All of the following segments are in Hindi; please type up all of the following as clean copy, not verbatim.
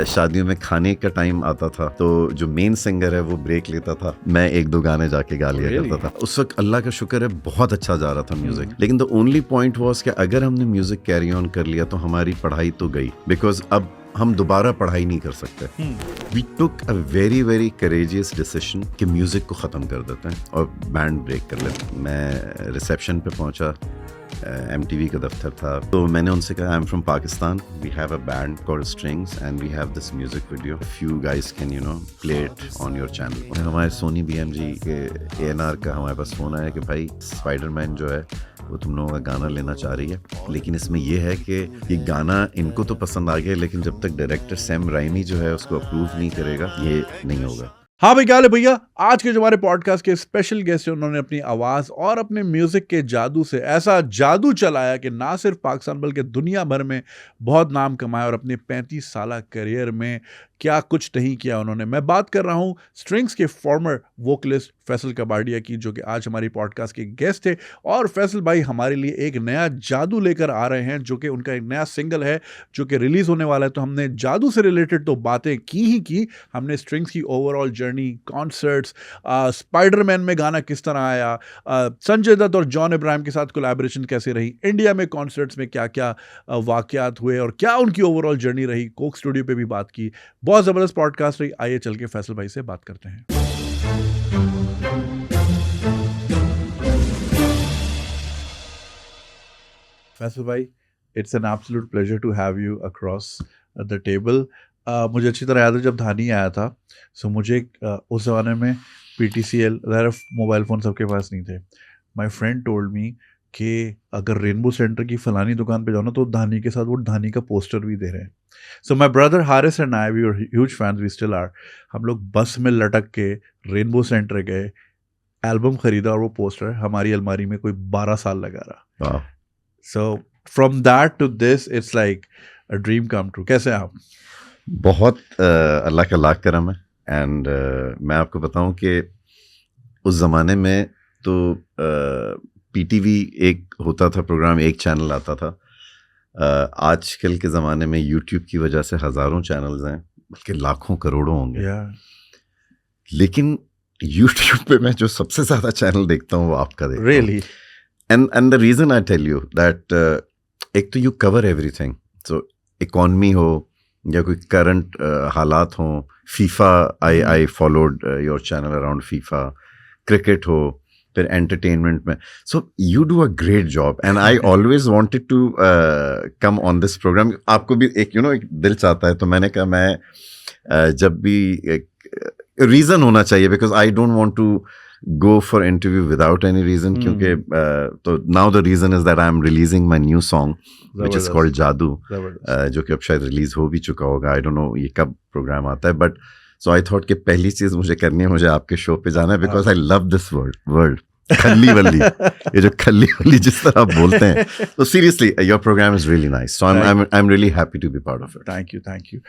शादियों में खाने का टाइम आता था तो जो मेन सिंगर है वो ब्रेक लेता था, मैं एक दो गाने जाके गा लिया करता था। उस वक्त अल्लाह का शुक्र है बहुत अच्छा जा रहा था म्यूजिक, लेकिन द ओनली पॉइंट वाज कि अगर हमने म्यूजिक कैरी ऑन कर लिया तो हमारी पढ़ाई तो गई, बिकॉज अब हम दोबारा पढ़ाई नहीं कर सकते। We took a very very courageous decision कि म्यूजिक को ख़त्म कर देते हैं और बैंड ब्रेक कर लेते हैं। मैं रिसेप्शन पे पहुंचा, MTV का दफ्तर था, तो मैंने उनसे कहा I am from Pakistan, we have a band called Strings and we have this music video, few guys can you know play it on your channel. हमारे सोनी BMG के ANR का हमारे पास फोन आया कि भाई स्पाइडरमैन जो है वो तुम लोगों का गाना लेना चाह रही है, लेकिन इसमें ये है कि ये गाना इनको तो पसंद आ गया, लेकिन जब तक डायरेक्टर सैम राइमी जो है उसको अप्रूव नहीं करेगा ये नहीं होगा। हाँ भाई, क्या हाल है भैया। आज के जो हमारे पॉडकास्ट के स्पेशल गेस्ट हैं, उन्होंने अपनी आवाज़ और अपने म्यूज़िक के जादू से ऐसा जादू चलाया कि ना सिर्फ पाकिस्तान बल्कि दुनिया भर में बहुत नाम कमाया और अपने 35 साल करियर में क्या कुछ नहीं किया उन्होंने। मैं बात कर रहा हूँ स्ट्रिंग्स के फॉर्मर वोकलिस्ट फैसल कपाडिया की, जो कि आज हमारी पॉडकास्ट के गेस्ट थे। और फैसल भाई हमारे लिए एक नया जादू लेकर आ रहे हैं, जो कि उनका एक नया सिंगल है जो कि रिलीज़ होने वाला है। तो हमने जादू से रिलेटेड तो बातें की ही की, हमने स्ट्रिंग्स की ओवरऑल जर्नी, कॉन्सर्ट्स, स्पाइडरमैन में गाना किस तरह आया, संजय दत्त और जॉन इब्राहिम के साथ कोलैबोरेशन कैसे रही, इंडिया में कॉन्सर्ट्स में क्या क्या वाकयात हुए और क्या उनकी ओवरऑल जर्नी रही, कोक स्टूडियो पे भी बात की। बहुत ज़बरदस्त पॉडकास्ट रही। आइए चल के फैसल भाई से बात करते हैं। फैसल भाई, it's an absolute pleasure to have you across the table. मुझे अच्छी तरह याद है जब धानी आया था, सो मुझे उस ज़माने में PTCL मोबाइल फ़ोन सबके पास नहीं थे। माई फ्रेंड टोल्ड मी कि अगर रेनबो सेंटर की फलानी दुकान पे जाओ ना तो धानी के साथ वो धानी का पोस्टर भी दे रहे हैं। So my brother Haris and I, we were huge fans, we still are. हम लोग बस में लटक के रेनबो सेंटर गए, एल्बम खरीदा और वो पोस्टर हमारी अलमारी में कोई 12 साल लगा रहा। So from that to this it's like a dream come true. कैसे हैं आप? बहुत अल्लाह का लाख करम है। एंड मैं आपको बताऊं कि उस ज़माने में तो PTV एक होता था प्रोग्राम, एक चैनल आता था। आजकल के ज़माने में YouTube की वजह से हज़ारों चैनल्स हैं, बल्कि लाखों करोड़ों होंगे। लेकिन YouTube पे मैं जो सबसे ज़्यादा चैनल देखता हूँ वो आपका देखता हूँ। Really? And the reason I tell you that, एक तो you cover everything, so economy हो या कोई करंट हालात हों, FIFA, I followed your channel around FIFA, cricket हो, फिर एंटरटेनमेंट में, so you do a great job and I always wanted to come on this programme. आपको भी एक एक दिल चाहता है, तो मैंने कहा मैं जब भी रीज़न होना चाहिए, because I don't want to go for interview without any reason, क्योंकि तो now the reason is that I am releasing my new song which is called Jaadu, जो कि अब शायद रिलीज हो भी चुका होगा। I don't know ये कब प्रोग्राम आता है, but so I thought कि पहली चीज़ मुझे करनी है, मुझे आपके शो पे जाना है, because I love this word खल्ली वल्ली, ये जो खल्ली वल्ली जिस तरह आप बोलते हैं, तो seriously your program is really nice, so I am really happy to be part of it. Thank you.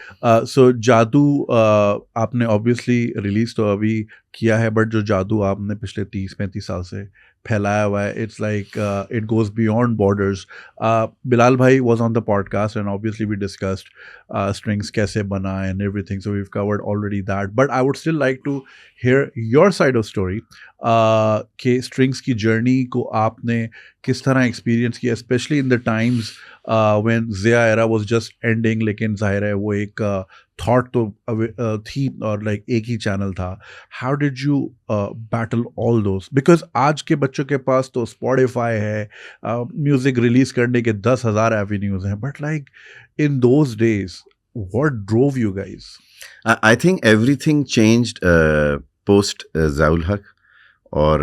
So जादू आपने ऑब्वियसली रिलीज तो अभी किया है, बट जो जादू आपने पिछले 30-35 साल से फैलाया हुआ है, it's like it goes beyond borders. Bilal भाई was on the podcast and obviously we discussed Strings कैसे बना and everything, so we have covered already that, but I would still like to hear your side of story कि स्ट्रिंग्स की जर्नी को आपने किस तरह एक्सपीरियंस किया, specially in the times when Zia era was just ending, लेकिन जाहिर है वो एक थॉट तो थी और लाइक एक ही चैनल था। How did you battle all those, because आज के बच्चों के पास तो स्पॉटिफाई है, म्यूज़िक रिलीज करने के 10,000 एवेन्यूज हैं, but like in those days what drove you guys? I think everything changed post Zia ul Haq, और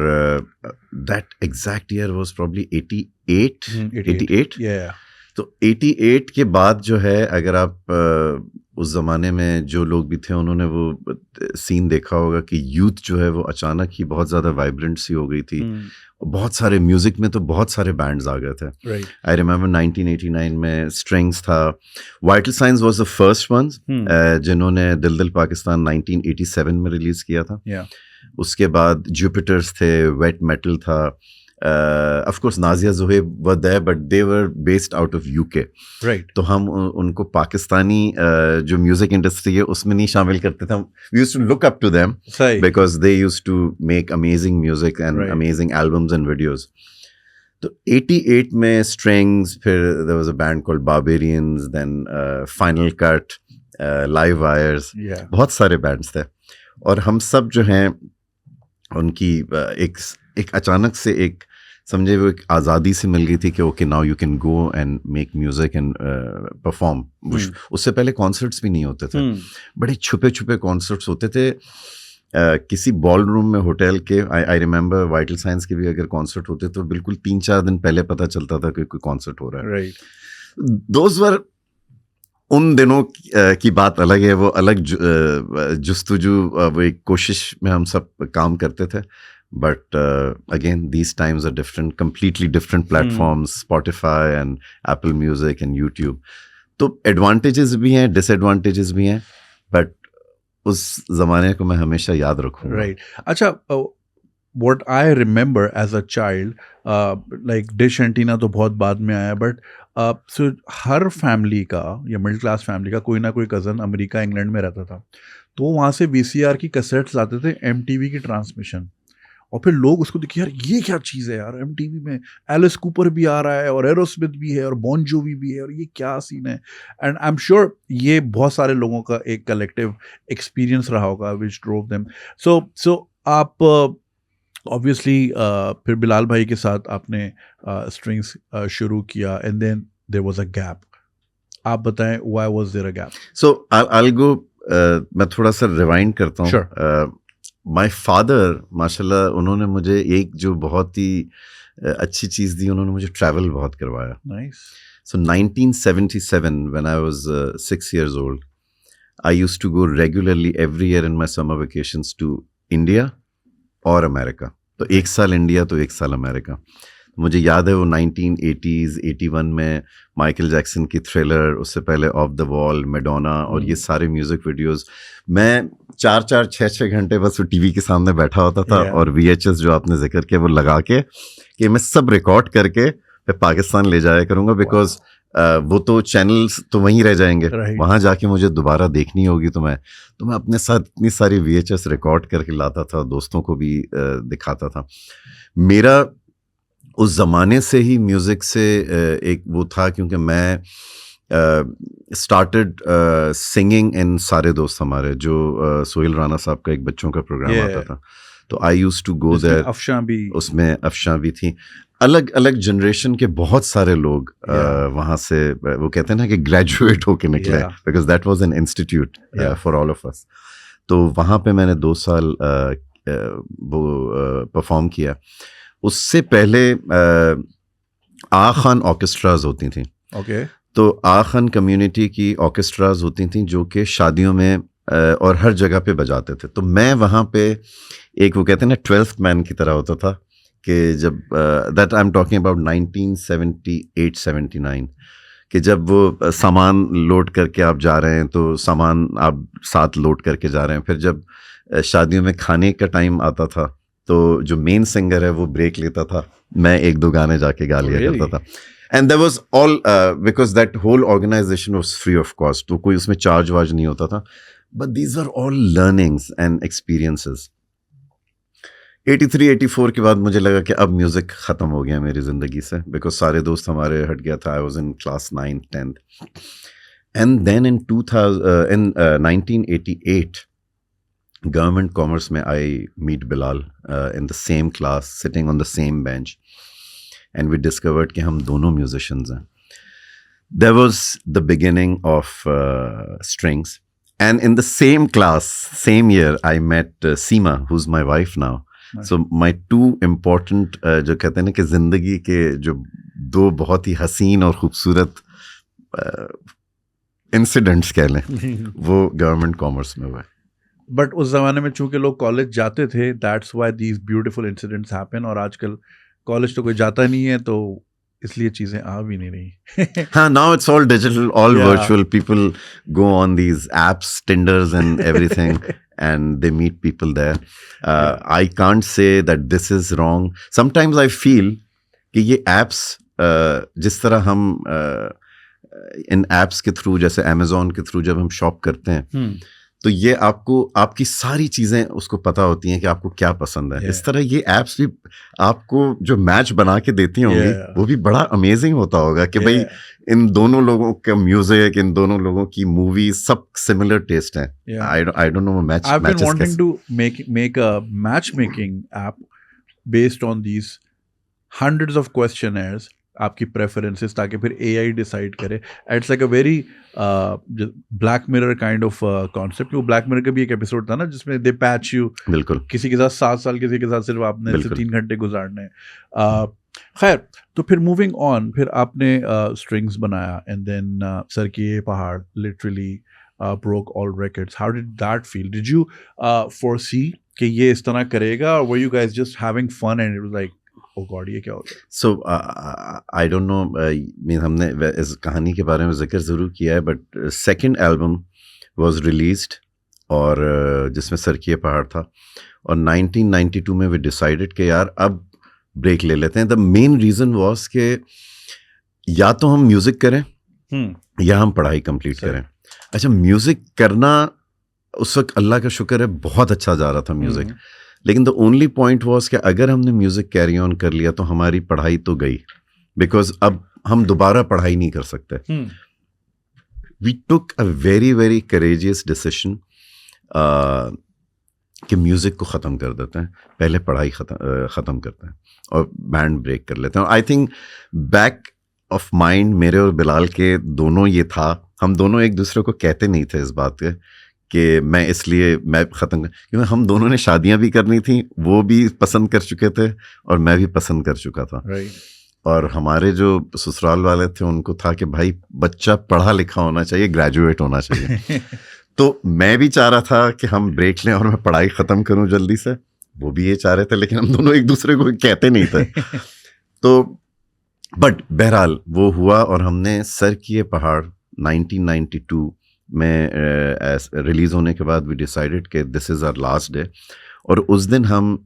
that exact year was probably 88। Yeah. तो 88 के बाद जो है, अगर आप उस ज़माने में जो लोग भी थे उन्होंने वो सीन देखा होगा कि यूथ जो है वो अचानक ही बहुत ज़्यादा वाइब्रेंट सी हो गई थी। बहुत सारे म्यूज़िक में तो बहुत सारे बैंड्स आ गए थे। आई रिमेंबर 1989 में स्ट्रिंग्स था, vital science was the first ones जिन्होंने दिल दिल पाकिस्तान 1987 में रिलीज़ किया था। Yeah. उसके बाद जुपिटर्स थे, वेट मेटल था, of course Nazia Zoheb were there but they were based out of UK, right, तो हम उनको पाकिस्तानी जो म्यूजिक इंडस्ट्री है उसमें नहीं शामिल करते थे. हम we used to look up to them सही, because they used to make amazing music and Right. amazing albums and videos. तो 88 में Strings, फिर there was a band called Barbarians, then Final Cut, Live Wires, yeah, बहुत सारे bands थे. और हम सब जो हैं उनकी एक अचानक से एक समझे वो एक आज़ादी से मिल गई थी कि okay now you can go and make music and perform. उससे पहले कॉन्सर्ट्स भी नहीं होते थे, बड़े छुपे छुपे कॉन्सर्ट्स होते थे. किसी बॉल रूम में होटल के आई रिमेंबर वाइटल साइंस के भी अगर कॉन्सर्ट होते तो बिल्कुल 3-4 दिन पहले पता चलता था कि कोई कॉन्सर्ट हो रहा है. राइट, दोज वर उन दिनों की बात अलग है, वो अलग जुस्तुजू वो एक कोशिश में हम सब काम करते थे. But again these times are different, completely different platforms, Spotify and Apple Music and YouTube. तो एडवांटेजेस भी हैं, डिसएडवांटेजेस भी हैं, बट उस जमाने को मैं हमेशा याद रखूंगा. राइट. अच्छा, what I remember as a child, like dish antenna तो बहुत बाद में आया, बट सो हर फैमिली का या मिडिल क्लास फैमिली का कोई ना कोई कज़न अमेरिका इंग्लैंड में रहता था, तो वहाँ से VCR की कैसेट्स लाते थे, MTV की ट्रांसमिशन, और फिर लोग उसको देखिए यार ये क्या चीज़ है यार, MTV में एलिस कूपर भी आ रहा है और एरोस्मिथ भी है और बॉन जोवी भी है और ये क्या सीन है. एंड आई एम श्योर ये बहुत सारे लोगों का एक कलेक्टिव एक्सपीरियंस रहा होगा विच ड्रोव देम. सो आप ऑब्वियसली फिर बिलाल भाई के साथ आपने स्ट्रिंग्स शुरू किया and then there was a gap. आप बताएं why was there a gap? So I go, मैं थोड़ा सा रिवाइंड करता हूँ. Sure. माय फादर माशाल्लाह उन्होंने मुझे एक जो बहुत ही अच्छी चीज़ दी, उन्होंने मुझे ट्रैवल बहुत करवाया. Nice. So 1977 when I was 6 years old, I used to go regularly every year in my summer vacations to India और अमेरिका. तो एक साल इंडिया तो एक साल अमेरिका. मुझे याद है वो 1980s 81 में माइकल जैक्सन की थ्रिलर, उससे पहले ऑफ द वॉल, मैडोना और ये सारे म्यूजिक वीडियोस. मैं 4-4 6-6 घंटे बस वो टीवी के सामने बैठा होता था और VHS जो आपने जिक्र किया वो लगा के कि मैं सब रिकॉर्ड करके मैं पाकिस्तान ले जाया करूँगा, बिकॉज वो तो चैनल्स तो वहीं रह जाएंगे, वहाँ जाके मुझे दोबारा देखनी होगी. तो मैं अपने साथ इतनी सारी VHS रिकॉर्ड करके लाता था, दोस्तों को भी दिखाता था. मेरा उस ज़माने से ही म्यूज़िक से एक वो था, क्योंकि मैं स्टार्टेड सिंगिंग इन सारे दोस्त हमारे, जो सोहेल राना साहब का एक बच्चों का प्रोग्राम आता था, तो I used to go there. उसमें अफशां भी थी. अलग अलग जनरेशन के बहुत सारे लोग वहाँ से, वो कहते हैं ना कि ग्रेजुएट होके निकले, because that was an institute for all of us. तो वहाँ पे मैंने 2 साल वो परफॉर्म किया. उससे पहले आ खान ऑर्केस्ट्राज होती थी. तो आ खान कम्युनिटी की ऑर्केस्ट्राज होती थी जो कि शादियों में और हर जगह पे बजाते थे. तो मैं वहाँ पे एक वो कहते हैं ना 12th मैन की तरह होता था, कि जब that I am talking about 1978-79, कि जब वो सामान लोड करके आप जा रहे हैं तो सामान आप साथ लोड करके जा रहे हैं. फिर जब शादियों में खाने का टाइम आता था तो जो मेन सिंगर है वो ब्रेक लेता था, मैं 1-2 गाने जाके गा लिया करता था. And there was all because that whole organisation was free of cost, तो कोई उसमें चार्ज वार्ज नहीं होता था. But these are all learnings and experiences. 83-84 के बाद मुझे लगा कि अब म्यूज़िक ख़त्म हो गया मेरी ज़िंदगी से, बिकॉज सारे दोस्त हमारे हट गया था. I was in class 9th 10th. And then in 1988 government commerce में I meet Bilal in the same class, sitting on the same bench, and we discovered कि हम दोनों म्यूजिशियंस हैं. There was the beginning of Strings. And in the same class, same year, I met Seema, who is my wife now. So my 2 important जो कहते हैं ना कि ज़िंदगी के जो 2 बहुत ही हसीन और ख़ूबसूरत इंसिडेंट्स कह लें, वो गवर्नमेंट कॉमर्स में हुए. बट उस ज़माने में चूंकि लोग कॉलेज जाते थे, that's why these beautiful incidents happen. और आजकल कॉलेज तो कोई जाता नहीं है, तो इसलिए चीज़ें आ भी नहीं रही. हाँ, now it's all digital, all virtual. People go on these apps, Tinders and everything, and they meet people there. I can't say that this is wrong. Sometimes I feel कि ये apps जिस तरह हम इन apps के थ्रू, जैसे Amazon के थ्रू जब हम शॉप करते हैं, तो ये आपको आपकी सारी चीजें उसको पता होती हैं कि आपको क्या पसंद है. इस तरह ये एप्स भी आपको जो मैच बना के देती होंगी, वो भी बड़ा अमेजिंग होता होगा कि भाई इन दोनों लोगों का म्यूजिक, इन दोनों लोगों की मूवी, सब सिमिलर टेस्ट है. I don't know match. I've been wanting to make a matchmaking app based on these hundreds of questionnaires, आपकी प्रेफरेंसेस, ताकि फिर AI डिसाइड करे. It's like a very black mirror kind of concept. वो ब्लैक मिरर का भी एक एपिसोड था ना जिसमें दे पैच यू, बिल्कुल, किसी के साथ 7 साल, किसी के साथ सिर्फ आपने 3 घंटे गुजारने. खैर, तो फिर मूविंग ऑन, फिर आपने स्ट्रिंग्स बनाया एंड देन सर किए ये पहाड़ literally broke all records. How did that feel? Did you foresee कि ये इस तरह करेगा, or were you guys just having fun and it was like, oh God, ये क्या हो गया? So I don't know. हमने इस कहानी के बारे में जिक्र ज़रूर किया है, but second album was released और जिसमें सर किए पहाड़ था, और 1992 में we decided कि यार अब ब्रेक ले लेते हैं. The main reason was कि या तो हम म्यूज़िक करें या हम पढ़ाई कंप्लीट करें. अच्छा, म्यूज़िक करना उस वक्त अल्लाह का शुक्र है बहुत अच्छा जा रहा था म्यूज़िक, लेकिन द ओनली पॉइंट वाज कि अगर हमने म्यूज़िक कैरी ऑन कर लिया तो हमारी पढ़ाई तो गई, बिकॉज अब हम दोबारा पढ़ाई नहीं कर सकते. We took a very very courageous decision कि म्यूज़िक को ख़त्म कर देते हैं, पहले पढ़ाई ख़त्म करते हैं और बैंड ब्रेक कर लेते हैं. I think back of mind मेरे और बिलाल के दोनों ये था, हम दोनों एक दूसरे को कहते नहीं थे इस बात के कि मैं इसलिए मैं ख़त्म कर, क्योंकि हम दोनों ने शादियां भी करनी थी, वो भी पसंद कर चुके थे और मैं भी पसंद कर चुका था. और हमारे जो ससुराल वाले थे उनको था कि भाई बच्चा पढ़ा लिखा होना चाहिए, ग्रेजुएट होना चाहिए. तो मैं भी चाह रहा था कि हम ब्रेक लें और मैं पढ़ाई ख़त्म करूं जल्दी से, वो भी ये चाह रहे थे, लेकिन हम दोनों एक दूसरे को कहते नहीं थे. तो बट बहरहाल वो हुआ और हमने सर किए पहाड़ 1992 में रिलीज़ होने के बाद वी डिसाइडेड कि this is our last day. और उस दिन हम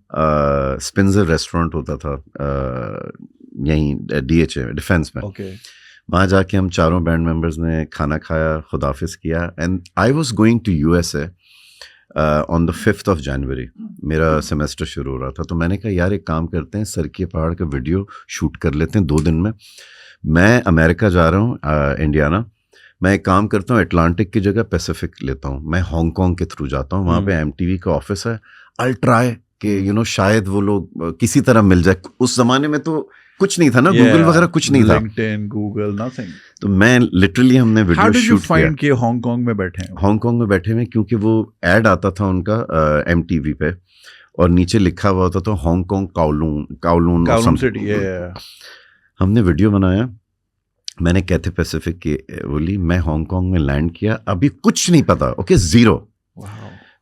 स्पिंजर रेस्टोरेंट होता था यहीं DHA डिफेंस में, वहाँ जाके हम चारों बैंड मेंबर्स ने खाना खाया, खुदाफिज किया, and I was going to USA on the 5th of January. मेरा सेमेस्टर शुरू हो रहा था, तो मैंने कहा यार एक काम करते हैं, सर किए पहाड़ का वीडियो शूट कर लेते हैं 2 दिन में. मैं अमेरिका जा रहा हूँ, इंडियाना. मैं एक काम करता हूँ, अटलांटिक की जगह पैसिफिक लेता हूँ, मैं हांगकांग के थ्रू जाता हूँ, वहाँ पे MTV का ऑफिस है. आई ट्राई कि शायद वो लोग किसी तरह मिल जाए. उस ज़माने में तो कुछ नहीं था ना, गूगल वगैरह कुछ नहीं था, LinkedIn, Google, nothing. तो मैं लिटरली हमने वीडियो शूट किया. कि हांगकांग में बैठे हैं? हांगकांग में बैठे हुए, क्योंकि वो ऐड आता था उनका MTV पे और नीचे लिखा हुआ होता था हांगकांग काओलून सिटी. हमने वीडियो बनाया, मैंने कैथे पैसिफिक की बोली, मैं हांगकांग में लैंड किया, अभी कुछ नहीं पता, ओके, ज़ीरो.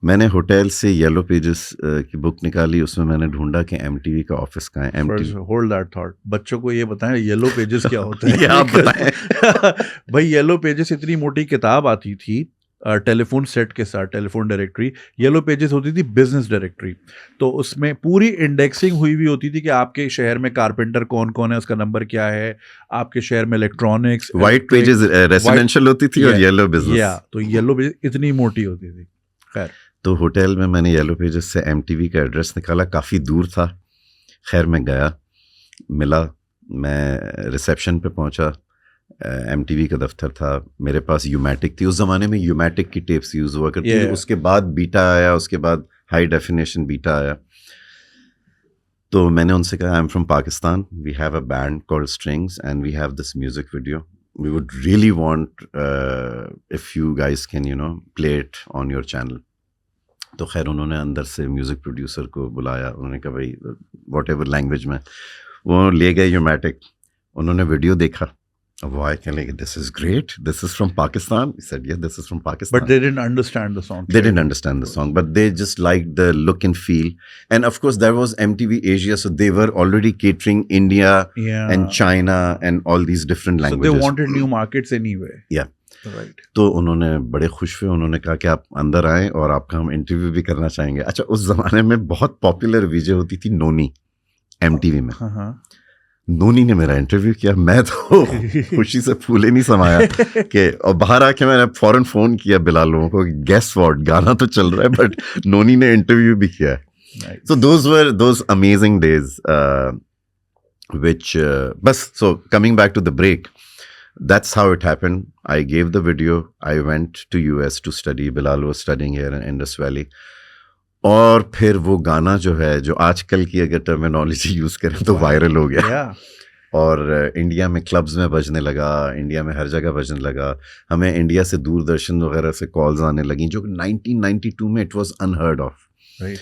मैंने होटल से येलो पेजेस की बुक निकाली, उसमें मैंने ढूंढा कि MTV का ऑफिस कहाँ है. होल्ड दैट थॉट, बच्चों को ये बताएं येलो पेजेस क्या होता है. ये आप बताएं. भाई येलो पेजेस इतनी मोटी किताब आती थी टेलीफोन सेट के साथ, टेलीफोन डायरेक्टरी. येलो पेजेस होती थी बिजनेस डायरेक्टरी, तो उसमें पूरी इंडेक्सिंग हुई हुई होती थी कि आपके शहर में कारपेंटर कौन कौन है, उसका नंबर क्या है, आपके शहर में इलेक्ट्रॉनिक्स. वाइट पेजेस रेसिडेंशियल होती थी और येलो बिजनेस. तो येलो पेजेस इतनी मोटी होती थी. खैर, तो होटल में मैंने येलो पेजेस से MTV का एड्रेस निकाला, काफ़ी दूर था. खैर मैं गया, मिला, मैं रिसेप्शन पे पहुंचा, MTV का दफ्तर था, मेरे पास यूमैटिक थी. उस ज़माने में यूमैटिक की टेप्स यूज़ हुआ करती थी. उसके बाद बीटा आया, उसके बाद हाई डेफिनेशन बीटा आया. तो मैंने उनसे कहा, I am from Pakistan, we have a band called Strings and we have this music video, we would really want if you guys can play it on your channel. तो खैर उन्होंने अंदर से म्यूज़िक प्रोड्यूसर को बुलाया, उन्होंने कहा भाई वॉट एवर लैंग्वेज में, वो ले गए यूमैटिक, उन्होंने वीडियो देखा. वो आए कहने लगे, this is great, this is from Pakistan. He said, yeah, this is from Pakistan. But they didn't understand the song. They didn't understand the song, but they just liked the look and feel. And of course, there was MTV Asia, so they were already catering India and China and all these different languages. So they wanted new markets anyway. Yeah. Right. तो उन्होंने बड़े खुश हुए, उन्होंने कहा कि आप अंदर आएँ और आपका हम इंटरव्यू भी करना चाहेंगे. अच्छा, उस ज़माने में बहुत पॉपुलर वीजे होती थी नोनी, MTV में. हाँ हाँ. नोनी ने मेरा इंटरव्यू किया. मैं तो खुशी से फूले नहीं समाया कि, और बाहर आके मैंने फौरन फ़ोन किया बिलाल लोगों को, गेस व्हाट, गाना तो चल रहा है बट नोनी ने इंटरव्यू भी किया है. Nice. So those amazing days, so coming back to the break, that's how it happened. I gave the video. I went to US to study. Bilal was studying here in Indus Valley. और फिर वो गाना जो है, जो आजकल की अगर टर्मिनोलॉजी यूज़ करें तो वायरल हो गया. Yeah. और इंडिया में क्लब्स में बजने लगा, इंडिया में हर जगह बजने लगा. हमें इंडिया से दूरदर्शन वगैरह से कॉल्स आने लगी, जो 1992 में it was unheard of. Right.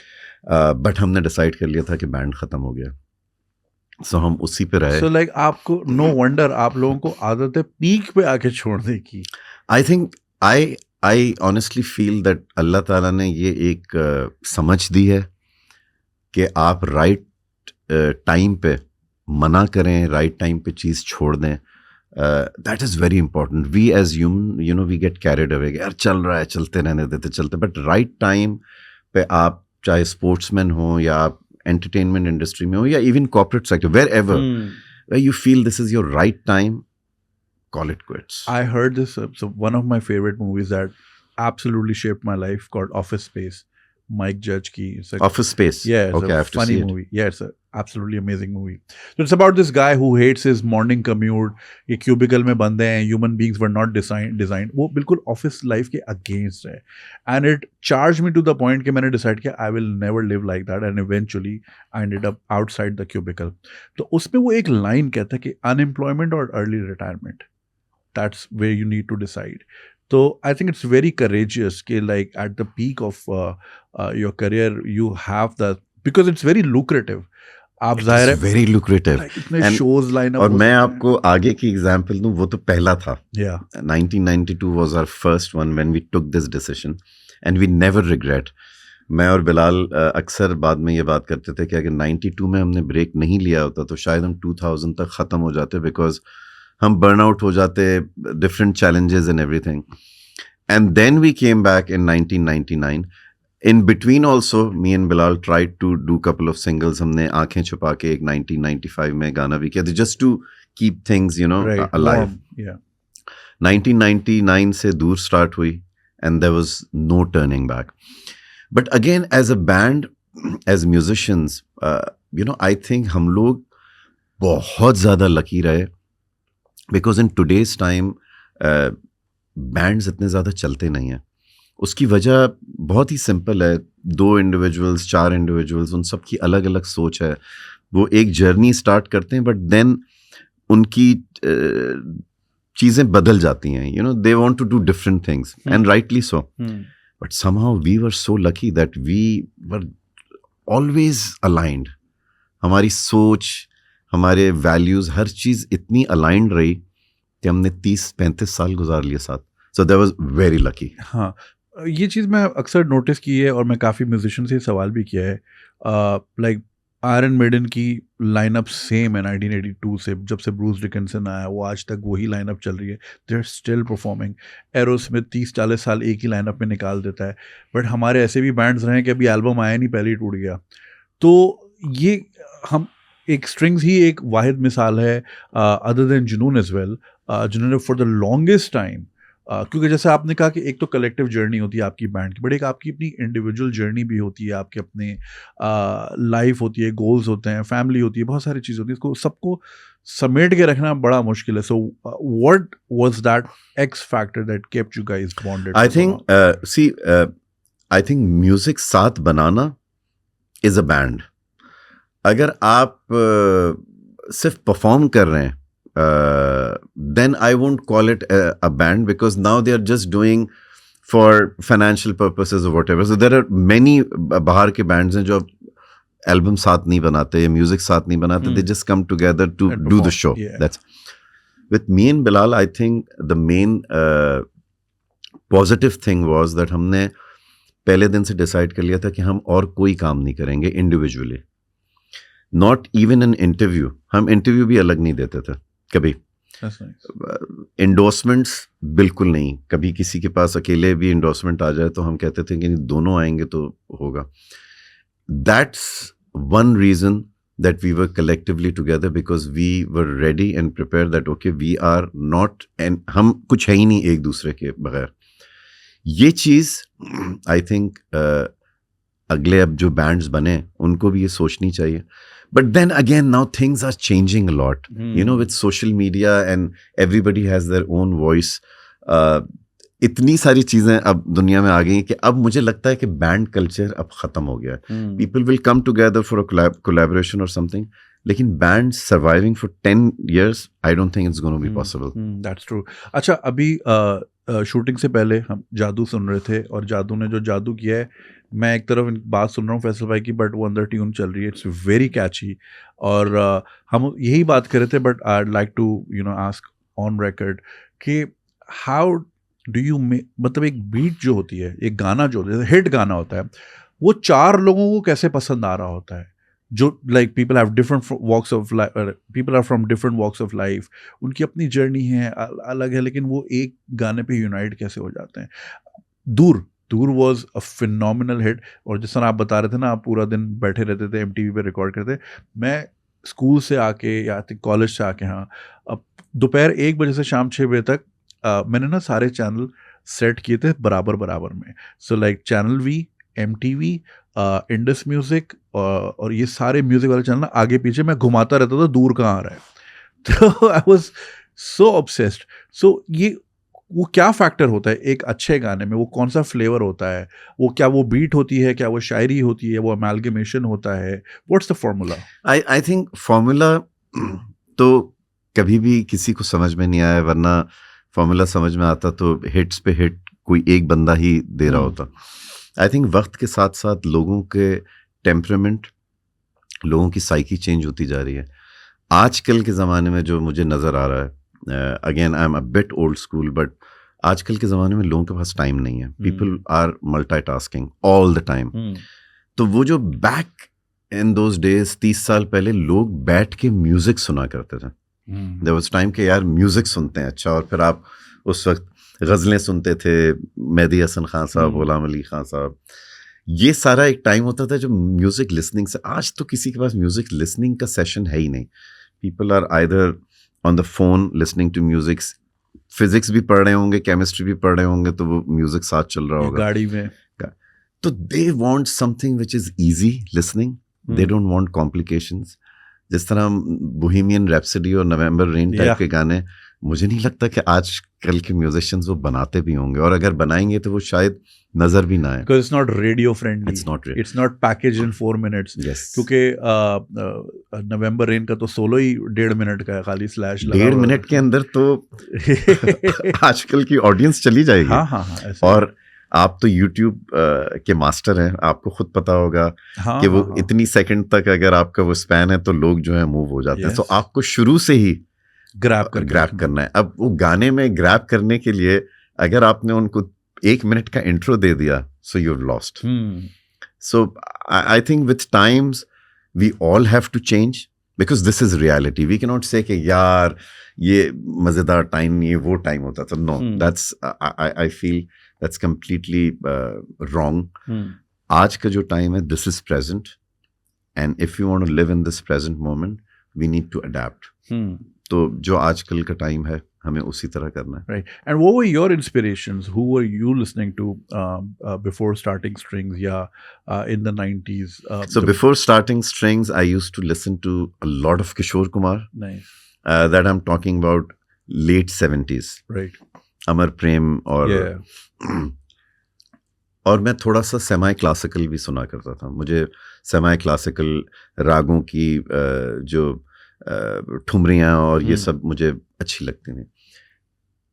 But हमने डिसाइड कर लिया था कि बैंड ख़त्म हो गया, सो हम उसी पे रहे. So like आपको नो वंडर आप लोगों को आदत है पीक पे आके छोड़ने की. I think I honestly feel that Allah Taala ने ये एक समझ दी है कि आप राइट टाइम पे मना करें, राइट टाइम पे चीज़ छोड़ दें. That is very important. We as human we get carried away, यार चल रहा है, चलते रहने देते, चलते. बट राइट टाइम पे आप, चाहे स्पोर्ट्समैन हो या आप एंटरटेनमेंट इंडस्ट्री में हो या even corporate sector, wherever you feel this is your right time, call it quits. I heard this. So one of my favorite movies that absolutely shaped my life called Office Space. Mike Judge ki. It's like, Office Space. Yeah, it's okay, I a have to funny see it. movie. Yeah, it's a absolutely amazing movie. So it's about this guy who hates his morning commute. ये cubicle में बंद हैं. Human beings were not designed. वो बिल्कुल office life के against है. And it charged me to the point कि मैंने decide किया I will never live like that. And eventually I ended up outside the cubicle. तो उसमें वो एक line कहता है कि unemployment or early retirement. That's where you need to decide. So I think it's very courageous कि like at the peak of your career you have that, because it's very lucrative. आप जाहिर है वेरी लुक्रेटिव. इतने shows line up. और मैं आपको आगे की एग्जांपल दूं, वो तो पहला था. Yeah. 1992 was our first one when we took this decision and we never regret. मैं और बिलाल अक्सर बाद में ये बात करते थे कि अगर 92 में हमने ब्रेक नहीं लिया होता तो शायद हम 2000 तक ख़त्म हो जाते, बिकॉज हम बर्न आउट हो जाते, different challenges and everything. And then we came back in 1999. In between also, me and Bilal tried to do couple of singles. हमने आंखें छुपा के एक 1995 में गाना भी किया था, just to keep things, alive. Warm. Yeah. 1999 से दूर start हुई and there was no turning back. But again, as a band, as musicians, I think हम लोग बहुत ज़्यादा lucky रहे, because in today's time, bands इतने ज़्यादा चलते नहीं हैं. उसकी वजह बहुत ही सिंपल है. 2 इंडिविजुअल्स, 4 इंडिविजुअल्स, उन सब की अलग अलग सोच है. वो एक जर्नी स्टार्ट करते हैं बट देन उनकी चीज़ें बदल जाती हैं. They want to do different things and rightly so. But somehow we were so lucky that we were always aligned. हमारी सोच, हमारे वैल्यूज़, हर चीज़ इतनी अलाइंड रही कि हमने 30-35 साल गुजार लिए साथ. So that was very lucky. हाँ, ये चीज़ मैं अक्सर नोटिस की है और मैं काफ़ी म्यूजिशियन से सवाल भी किया है. लाइक आयरन मेडन की लाइनअप सेम है 1982 से, जब से ब्रूस डिकिंसन आया वो आज तक वही लाइनअप चल रही है. They are still performing. Aerosmith 30-40 साल एक ही लाइनअप में निकाल देता है. बट हमारे ऐसे भी बैंड्स रहे कि अभी एल्बम आया नहीं, पहले ही टूट गया. तो ये हम एक स्ट्रिंग्स ही एक वाहिद मिसाल है, अदर देन जुनून एज वेल, जिन्होंने फॉर द लॉन्गेस्ट टाइम, क्योंकि जैसे आपने कहा कि एक तो कलेक्टिव जर्नी होती है आपकी बैंड की, बट एक आपकी अपनी इंडिविजुअल जर्नी भी होती है, आपके अपने लाइफ होती है, गोल्स होते हैं, फैमिली होती है, बहुत सारी चीज़ होती है. इसको सबको समेट के रखना बड़ा मुश्किल है. So what was that x factor that kept you guys bonded? I think music साथ बनाना इज अ बैंड. अगर आप सिर्फ परफॉर्म कर रहे हैं, then I won't call it a band, because now they are just doing for financial purposes or whatever. So there are many बाहर के bands हैं जो album साथ नहीं बनाते या music साथ नहीं बनाते. They just come together to do the show. Yeah. That's with me and Bilal. I think the main positive thing was that हमने पहले दिन से decide कर लिया था कि हम और कोई काम नहीं करेंगे individually. Not even an interview. हम interview भी अलग नहीं देते थे कभी. That's nice. इंडोर्समेंट्स बिल्कुल नहीं, कभी किसी के पास अकेले भी इंडोर्समेंट आ जाए तो हम कहते थे कि दोनों आएंगे तो होगा. That's one reason that we were collectively together because we were ready and prepared that okay we are not and हम कुछ है ही नहीं एक दूसरे के बगैर. ये चीज़ आई थिंक अगले अब जो बैंड्स बने उनको भी ये सोचनी चाहिए. But then again, now things are changing a lot. You know, with social media and everybody has their own voice. इतनी सारी चीज़ें अब दुनिया में आ गई कि अब मुझे लगता है कि बैंड कल्चर अब ख़त्म हो गया. People will come together for a collaboration or something. लेकिन band surviving for 10 years, I don't think it's going to be possible. That's true. अच्छा, अभी शूटिंग से पहले हम जादू सुन रहे थे और जादू ने जो जादू किया है, मैं एक तरफ बात सुन रहा हूँ फैसल भाई की, बट वो अंदर ट्यून चल रही है, इट्स वेरी कैची. और हम यही बात कर रहे थे, but I like to ask on record कि हाउ डू यू मतलब एक बीट जो होती है, एक गाना जो होता है, हिट गाना होता है, वो 4 लोगों को कैसे पसंद आ रहा होता है, जो like people have different walks of life, people are from different walks of life, उनकी अपनी जर्नी है, अलग है, लेकिन वो एक गाने पे यूनाइट कैसे हो जाते हैं. दूर वॉज अ फिनोमिनल हिट. और जिस तरह आप बता रहे थे ना, आप पूरा दिन बैठे रहते थे, MTV पे रिकॉर्ड करते. मैं स्कूल से आके या कॉलेज से आके, हाँ, अब दोपहर 1 बजे से शाम 6 बजे तक मैंने ना सारे चैनल सेट किए थे बराबर में. So like channel V, MTV, Indus music और ये सारे म्यूजिक वाले चैनल आगे पीछे मैं घुमाता रहता था, दूर कहाँ आ रहा है. तो आई वॉज सो ऑब्सेस्ड. सो ये वो क्या फैक्टर होता है एक अच्छे गाने में, वो कौन सा फ्लेवर होता है, वो क्या वो बीट होती है, क्या वो शायरी होती है, वो अमेलगमेशन होता है, what's the formula? I think formula तो कभी भी किसी को समझ में नहीं आया, वरना फॉर्मूला समझ में आता तो हिट्स पे हिट कोई एक बंदा ही दे रहा होता. आई थिंक वक्त के साथ साथ लोगों के टेम्परामेंट, लोगों की साइकी चेंज होती जा रही है. आजकल के ज़माने में जो मुझे नज़र आ रहा है, again I am a bit old school, but आजकल के ज़माने में लोगों के पास टाइम नहीं है. People are multitasking all the time. तो वो जो बैक इन दोज डेज 30 साल पहले लोग बैठ के म्यूज़िक सुना करते थे. देयर वाज टाइम के यार म्यूज़िक सुनते हैं, अच्छा, और फिर आप उस वक्त गज़लें सुनते थे, मेहदी हसन खान साहब, गुलाम अली खान साहब. ये सारा एक टाइम होता था जो म्यूज़िक लिसनिंग से. आज तो किसी के पास म्यूज़िक लिसनिंग का सेशन है ही नहीं. People are either on the phone listening to music, physics भी पढ़ रहे होंगे, केमिस्ट्री भी पढ़ रहे होंगे, तो वो म्यूज़िक साथ चल रहा होगा गाड़ी में. तो they want something which is easy listening, they don't want complications. जिस तरह बोहेमियन रैप्सोडी और नवंबर रेन टाइप के गाने, मुझे नहीं लगता कि आजकल के म्यूजिशियंस वो बनाते भी होंगे, और अगर बनाएंगे तो वो शायद नजर भी ना आए. Because it's not radio friendly. It's not packaged in 4 minutes. Yes. क्योंकि नवंबर रेन का तो सोलो ही 1.5 मिनट का है, खाली स्लैश लगा. 1.5 मिनट के अंदर तो आजकल की ऑडियंस चली जाएगी. हाँ, और आप तो YouTube के मास्टर हैं, आपको खुद पता होगा कि वो इतनी सेकंड तक अगर आपका वो स्पैन है तो लोग जो है मूव हो जाते हैं. तो आपको शुरू से ही ग्रैब करना है. अब वो गाने में ग्रैब करने के लिए अगर आपने उनको 1 मिनट का इंट्रो दे दिया, so you have lost. So I think with times we all have to change, because this is reality. We can not say कि यार ये मज़ेदार टाइम नहीं है, वो टाइम होता था. No, that's I feel that's completely wrong. आज का जो टाइम है, this is present, and if you want to live in this present moment, we need to adapt. तो जो आजकल का टाइम है, हमें उसी तरह करना है. Right. And what were your inspirations? Who were you listening to before starting Strings? In the 90s. So before starting Strings, I used to listen to a lot of Kishore Kumar. Nice. That I'm talking about late 70s. Right. Amar Prem और और मैं थोड़ा सा सेमी क्लासिकल भी सुना करता था. मुझे सेमी क्लासिकल रागों की जो ठुमरियाँ और ये सब मुझे अच्छी लगती थी.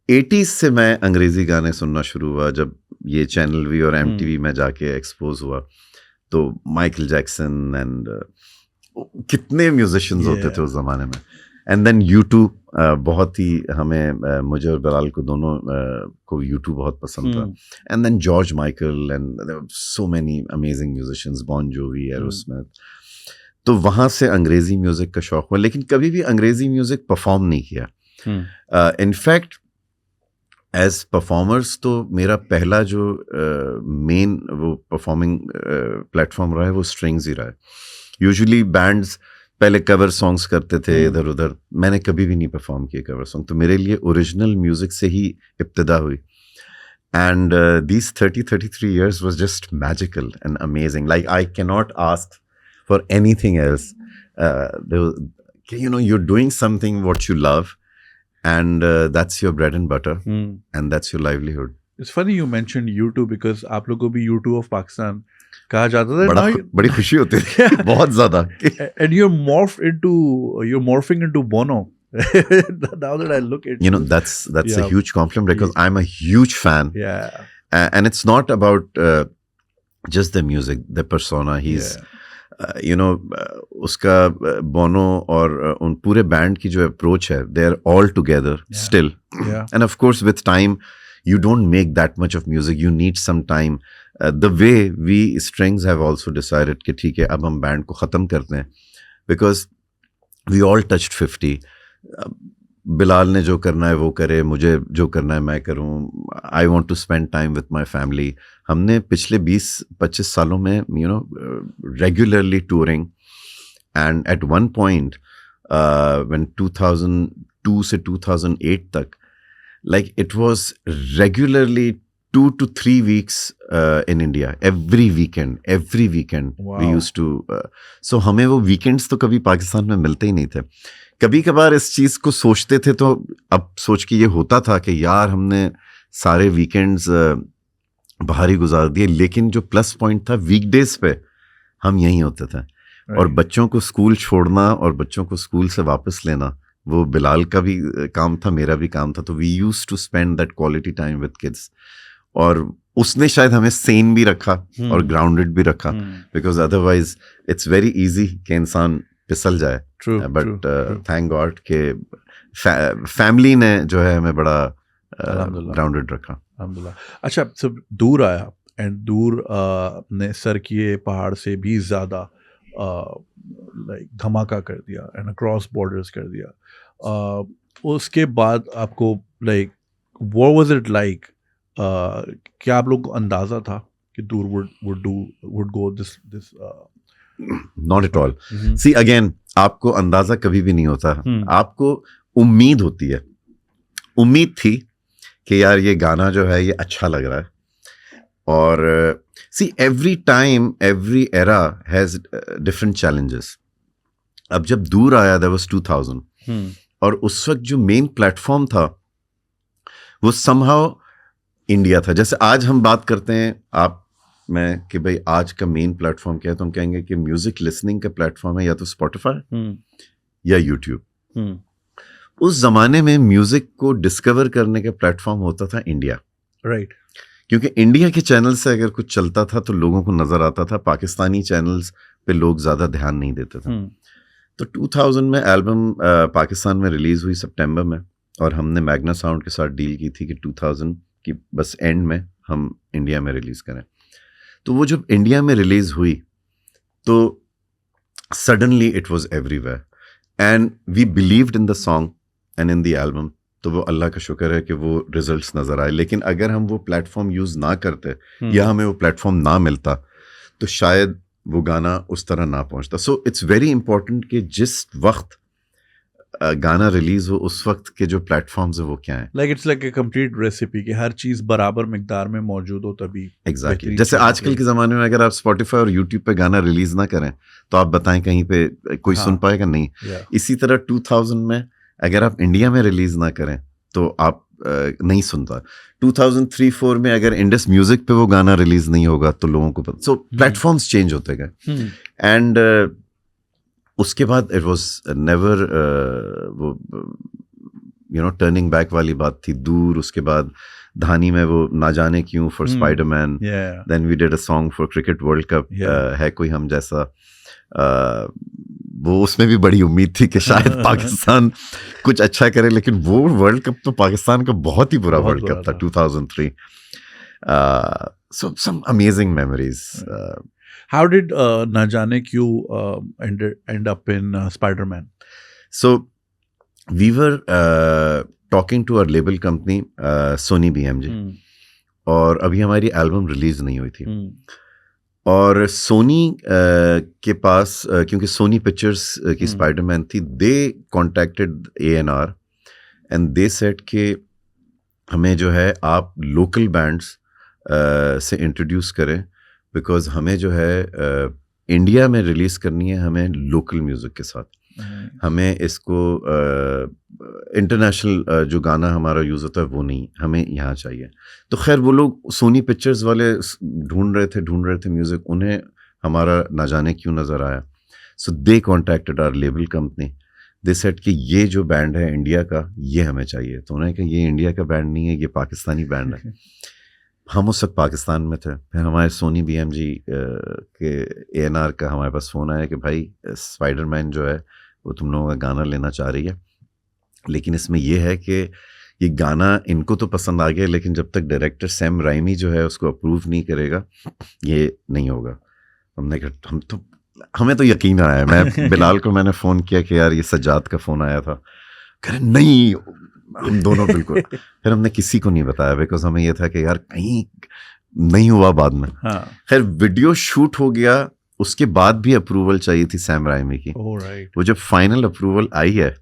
80s से मैं अंग्रेज़ी गाने सुनना शुरू हुआ. जब ये चैनल V और MTV में जाके एक्सपोज हुआ, तो माइकल जैक्सन एंड कितने म्यूजिशियंस होते थे उस ज़माने में. एंड देन U2 बहुत ही हमें, मुझे और बिलाल को दोनों को U2 बहुत पसंद था. And then George Michael and so many amazing musicians, Bon Jovi, Aerosmith. तो वहाँ से अंग्रेज़ी म्यूज़िक का शौक़ हुआ, लेकिन कभी भी अंग्रेज़ी म्यूज़िक परफॉर्म नहीं किया. इनफैक्ट एज परफॉर्मर्स तो मेरा पहला जो मेन वो परफॉर्मिंग प्लेटफॉर्म रहा है वो स्ट्रिंग्स ही रहा है. यूजुअली बैंड्स पहले कवर सॉन्ग्स करते थे इधर उधर, मैंने कभी भी नहीं परफॉर्म किए कवर सॉन्ग, तो मेरे लिए ओरिजिनल म्यूजिक से ही इब्तिदा हुई. And these 33 years was just magical and amazing. Like, I cannot ask for anything else. You're doing something what you love, and that's your bread and butter, and that's your livelihood. It's funny you mentioned U2 because आप लोगों को भी U2 of Pakistan कहा जाता था. बड़ी खुशी होती थी. बहुत ज़्यादा. And you're morphing into Bono. Now that I look at that's a huge compliment because I'm a huge fan. Yeah. And it's not about just the music, the persona. He's उसका बोनो और उन पूरे बैंड की जो अप्रोच है, they are all together still. Yeah. And of course with time you don't make that much of music, you need some time. The way we strings have also decided कि ठीक है अब हम बैंड को ख़त्म करते हैं because we all touched 50. Bilal ने जो करना है वो करे, मुझे जो करना है मैं करूं. I want to spend time with my family. हमने पिछले 20-25 सालों में regularly touring, and at one point when 2002 से 2008 तक, like it was regularly 2 to 3 weeks in India. Every weekend. Wow. We used to. So हमें वो weekends तो कभी पाकिस्तान में मिलते ही नहीं थे. कभी कभार इस चीज़ को सोचते थे तो अब सोच के ये होता था कि यार हमने सारे वीकेंड्स बाहर ही गुजार दिए. लेकिन जो प्लस पॉइंट था, वीकडेज पे हम यहीं होते थे. और बच्चों को स्कूल छोड़ना और बच्चों को स्कूल से वापस लेना, वो बिलाल का भी काम था, मेरा भी काम था. तो we used to spend that quality time with kids. और उसने शायद हमें सेन भी रखा और ग्राउंडेड भी रखा, because otherwise it's very easy कि इंसान फिसल जाए. बट थैंक गॉड के फैमिली ने जो है हमें बड़ा ग्राउंडेड रखा. अल्हम्दुलिल्लाह. अच्छा, सब दूर आया एंड दूर ने सर किए पहाड़ से भी ज़्यादा लाइक धमाका कर दिया एंड अक्रॉस बॉर्डर्स कर दिया. उसके बाद आपको like what was it like? क्या आप लोग को अंदाज़ा था कि दूर would go this Not at all. See, again, आपको अंदाजा कभी भी नहीं होता. आपको उम्मीद होती है. उम्मीद थी कि यार ये गाना जो है ये अच्छा लग रहा है. और see, every time, every era has different challenges. अब जब दूर आया, that was 2000. और उस वक्त जो मेन प्लेटफॉर्म था वो somehow इंडिया था. जैसे आज हम बात करते हैं आप मैं कि भाई आज का मेन प्लेटफॉर्म क्या है, तो हम कहेंगे कि म्यूजिक लिसनिंग का प्लेटफॉर्म है या तो स्पॉटिफाई या यूट्यूब. उस जमाने में म्यूजिक को डिस्कवर करने का प्लेटफॉर्म होता था इंडिया. राइट. क्योंकि इंडिया के चैनल से अगर कुछ चलता था तो लोगों को नजर आता था. पाकिस्तानी चैनल्स पे लोग ज्यादा ध्यान नहीं देते थे. तो 2000 में एल्बम पाकिस्तान में रिलीज हुई सितंबर में, और हमने मैग्ना साउंड के साथ डील की थी कि 2000 की बस एंड में हम इंडिया में रिलीज करें. तो वो जब इंडिया में रिलीज हुई तो suddenly it was everywhere and we believed in the song and in the album. तो वो अल्लाह का शुक्र है कि वो रिजल्ट्स नज़र आए. लेकिन अगर हम वो प्लेटफॉर्म यूज़ ना करते या हमें वो प्लेटफॉर्म ना मिलता तो शायद वो गाना उस तरह ना पहुंचता. सो इट्स वेरी इंपॉर्टेंट कि जिस वक्त गाना रिलीज हो उस वक्त के जो प्लेटफॉर्म्स है वो क्या है. Like it's like a complete recipe कि हर चीज बराबर मिकदार में मौजूद हो तभी. एग्जैक्टली. जैसे आजकल के ज़माने में अगर आप स्पॉटिफाई और यूट्यूब पे गाना रिलीज ना करें तो आप बताएं कहीं पे कोई सुन पाएगा नहीं. इसी तरह 2000 में अगर आप इंडिया में रिलीज ना करें तो आप नहीं सुनता. 2003-4 में अगर इंडस म्यूजिक पे वो गाना रिलीज नहीं होगा तो लोगों को पता. सो प्लेटफॉर्म्स चेंज होते गए. एंड उसके बाद इट वाज नेवर वो टर्निंग बैक वाली बात थी. दूर, उसके बाद धानी में वो ना जाने क्यों for Spiderman. Then we did a song for cricket World Cup, है कोई हम जैसा. वो उसमें भी बड़ी उम्मीद थी कि शायद पाकिस्तान कुछ अच्छा करे, लेकिन वो वर्ल्ड कप तो पाकिस्तान का बहुत ही बुरा वर्ल्ड कप था 2003. So some amazing memories. How did Najane Kyun end up in Spider-Man? So we were talking to our label company Sony BMG, और अभी हमारी एल्बम रिलीज नहीं हुई थी, और सोनी के पास क्योंकि सोनी पिक्चर्स की स्पाइडरमैन थी, they contacted A&R and they said कि हमें जो है आप लोकल बैंड्स से इंट्रोड्यूस करें, बिकॉज हमें जो है इंडिया में रिलीज़ करनी है, हमें लोकल म्यूज़िक के साथ, हमें इसको इंटरनेशनल जो गाना हमारा यूज़ होता है वो नहीं, हमें यहाँ चाहिए। तो खैर वो लोग सोनी पिक्चर्स वाले ढूंढ रहे थे म्यूज़िक, उन्हें हमारा ना जाने क्यों नज़र आया। So they contacted our label company, they said कि ये जो बैंड है इंडिया का, ये हमें चाहिए। तो उन्होंने कहा ये इंडिया का बैंड नहीं है, ये पाकिस्तानी बैंड है। हम उस वक्त पाकिस्तान में थे। फिर हमारे सोनी BMG के A&R का हमारे पास फ़ोन आया कि भाई स्पाइडरमैन जो है वो तुम लोगों का गाना लेना चाह रही है, लेकिन इसमें ये है कि ये गाना इनको तो पसंद आ गया, लेकिन जब तक डायरेक्टर सैम राइमी जो है उसको अप्रूव नहीं करेगा ये नहीं होगा। हमने कहा हमें तो यकीन आया। मैं बिलाल को मैंने फ़ोन किया कि यार ये सज्जाद का फ़ोन आया था, कह रहे नहीं, हम दोनों बिल्कुल। फिर हमने किसी को नहीं बताया, बिकॉज हमें ये था कि यार कहीं नहीं हुआ बाद में। खैर वीडियो शूट हो गया, उसके बाद भी अप्रूवल चाहिए थी सैम राइमी की। वो जब फाइनल अप्रूवल आई है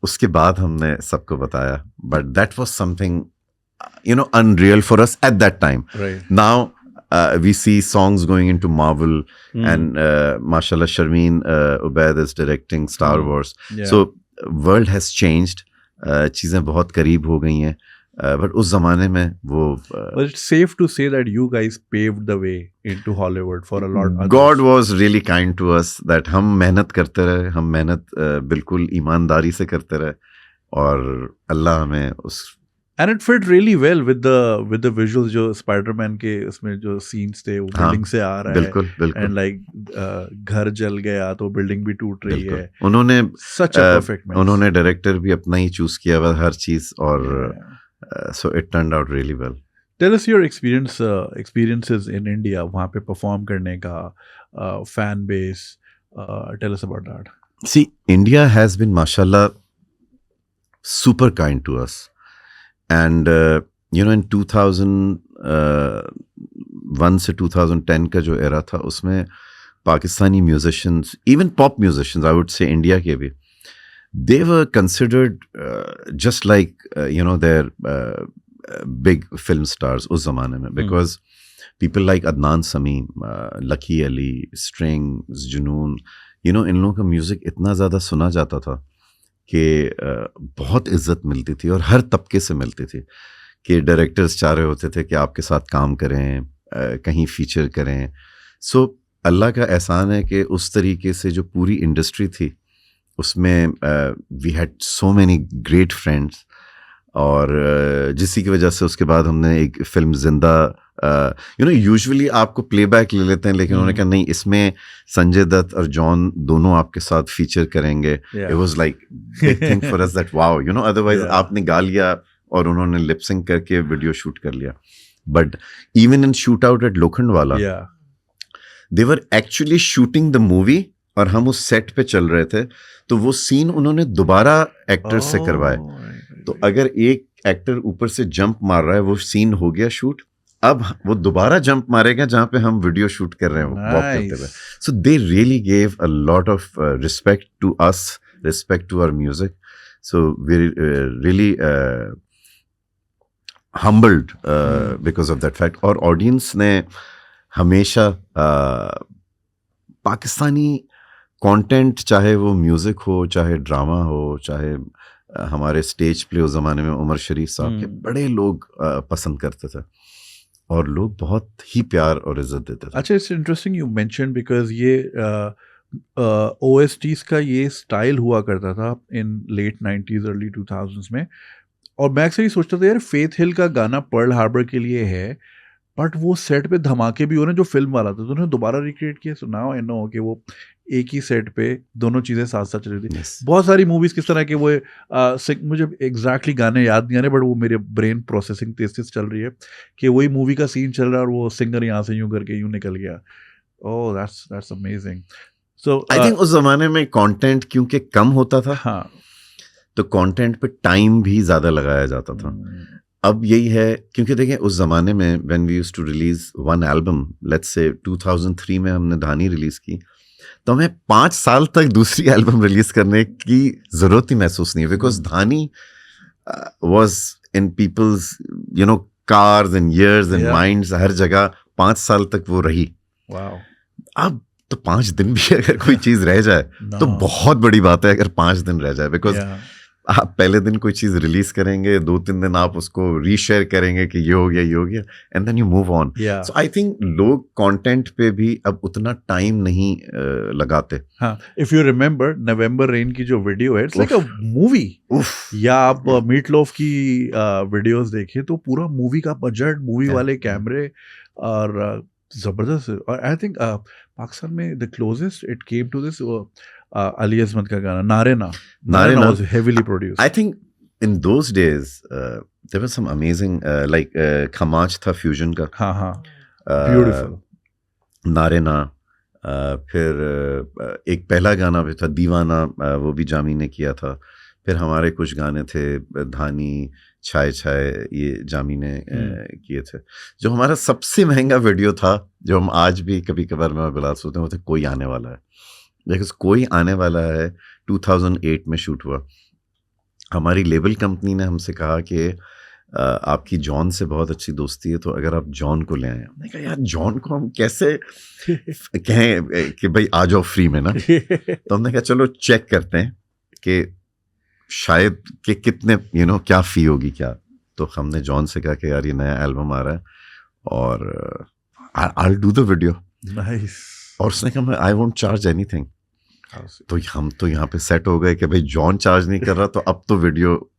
उसके बाद हमने सबको बताया, but that was something unreal for us at that time. Now we see songs going into Marvel, and mashallah Sharmeen Ubaid is directing Star Wars. So world has changed, चीज़ें बहुत करीब हो गई हैं, बट उस ज़माने में वो But it's safe to say that you guys paved the way into Hollywood for a lot others. God was really kind to us that हम मेहनत करते रहे, हम मेहनत बिल्कुल ईमानदारी से करते रहे, और अल्लाह हमें उस And it fit really well with the visuals जो Spider-Man के उसमें जो scenes थे, वो बिल्डिंग से आ रहा बिल्कुल, है, बिल्कुल, and like घर जल गया तो बिल्डिंग भी टूट रही है। उन्होंने Such a perfect mix. उन्होंने डायरेक्टर भी अपना ही चूज किया हुआ हर चीज, और so it turned out really well. Tell us your experiences in India, वहाँ पे perform करने का, fan base, tell us about that. See, India has been mashallah super kind to us. And in 2001 से 2010 का जो एरा था, उसमें Pakistani musicians, even pop musicians I would say India के भी, they were considered just like their big film stars उस ज़माने में, because people like Adnan Sami, Lucky Ali, Strings, Junoon, इन लोगों का म्यूज़िक इतना ज़्यादा सुना जाता था कि बहुत इज्जत मिलती थी, और हर तबके से मिलती थी, कि डायरेक्टर्स चाह रहे होते थे कि आपके साथ काम करें, कहीं फीचर करें। सो अल्लाह का एहसान है कि उस तरीके से जो पूरी इंडस्ट्री थी उसमें we had so many great friends, और जिसकी की वजह से उसके बाद हमने एक फिल्म जिंदा, यूजुअली आपको प्लेबैक ले लेते हैं, लेकिन उन्होंने कहा नहीं, इसमें संजय दत्त और जॉन दोनों आपके साथ फीचर करेंगे। It was like big thing for us that wow, otherwise आपने गा लिया और उन्होंने लिपसिंग करके वीडियो शूट कर लिया। But even in shoot out at Lokhandwala, they were actually shooting the movie, और हम उस सेट पे चल रहे थे, तो वो सीन उन्होंने दोबारा एक्टर्स से करवाए। तो अगर एक एक्टर ऊपर से जंप मार रहा है, वो सीन हो गया शूट, अब वो दोबारा जंप मारेगा जहां पे हम वीडियो शूट कर रहे हैं, वॉक करते हुए। So they really gave a lot of respect to us, respect to our music. So we really humbled because of that fact. और ऑडियंस ने हमेशा पाकिस्तानी कंटेंट, चाहे वो म्यूज़िक हो, चाहे ड्रामा हो, चाहे हमारे स्टेज प्ले उस ज़माने में उमर शरीफ साहब के, बड़े लोग पसंद करते थे, और लोग बहुत ही प्यार और इज्जत देते थे। अच्छा, it's interesting you mention, because ये OSTs का ये स्टाइल हुआ करता था इन लेट 90s अर्ली 2000s में, और मैं अक्सर ही सोचता था यार फेथ हिल का गाना पर्ल हार्बर के लिए है, बट वो सेट पे धमाके भी हो रहे जो फिल्म वाला था, तो उन्होंने दोबारा रिक्रिएट किया। सो नाउ आई नो कि वो एक ही सेट पे दोनों चीज़ें साथ साथ चल रही थी। बहुत सारी मूवीज़ किस तरह के वो मुझे एग्जैक्टली गाने याद नहीं आ रहे, बट वो मेरे ब्रेन प्रोसेसिंग तेज तेज चल रही है कि वही मूवी का सीन चल रहा है और वो सिंगर यहाँ से यूँ करके यूँ निकल गया। Oh that's amazing. So I think उस जमाने में कंटेंट क्योंकि कम होता था, हाँ, तो कंटेंट पे टाइम भी ज़्यादा लगाया जाता था. अब यही है, क्योंकि देखिए उस ज़माने में when we used to release one album, let's say 2003 में हमने धानी रिलीज़ की, तो हमें 5 साल तक दूसरी एल्बम रिलीज करने की ज़रूरत ही महसूस नहीं है, because Dhani was in people's cars and ears and minds, हर जगह 5 साल तक वो रही. अब तो 5 दिन भी अगर कोई चीज़ रह जाए तो बहुत बड़ी बात है, अगर 5 दिन रह जाए, बिकॉज आप पहले दिन कोई चीज़ रिलीज करेंगे, 2-3 दिन आप उसको रीशेयर करेंगे कि ये हो गया, and then you move on. So I think लोग कंटेंट पे भी अब उतना टाइम नहीं लगाते. हाँ, if you remember November Rain की जो वीडियो है, इट्स लाइक अ मूवी. या आप मीट लोफ की वीडियोस देखिए तो पूरा मूवी का बजट, मूवी वाले कैमरे, और जबरदस्त. और आई थिंक पाकिस्तान में the closest it came to this Ali Azmat ka gana Narena was heavily produced. I think in those days there was some amazing like Khamach tha fusion ka. Beautiful. Narena, फिर एक पहला गाना भी था दीवाना, वो भी जामी ने किया था. फिर हमारे कुछ गाने थे धानी, छाए छाए, ये जामी ने किए थे. जो हमारा सबसे महंगा वीडियो था, जो हम आज भी कभी कभार में बिलाल सोचते हैं, वो थे कोई आने वाला है. बिकॉज कोई आने वाला है 2008 में शूट हुआ. हमारी लेबल कंपनी ने हमसे कहा कि आपकी जॉन से बहुत अच्छी दोस्ती है, तो अगर आप जॉन को ले आए. हमने कहा यार जॉन को हम कैसे कहें कि भाई आ जाओ फ्री में ना. तो हमने कहा चलो चेक करते हैं कि शायद कि कितने क्या फ़ी होगी क्या. तो हमने जॉन से कहा कि यार ये नया एल्बम आ रहा है और I'll do the video. Nice. और उसने कहा आई वोंट चार्ज एनीथिंग. तो हम तो यहाँ पे सेट हो गए कि भाई जॉन चार्ज नहीं कर रहा, तो अब तो वीडियो.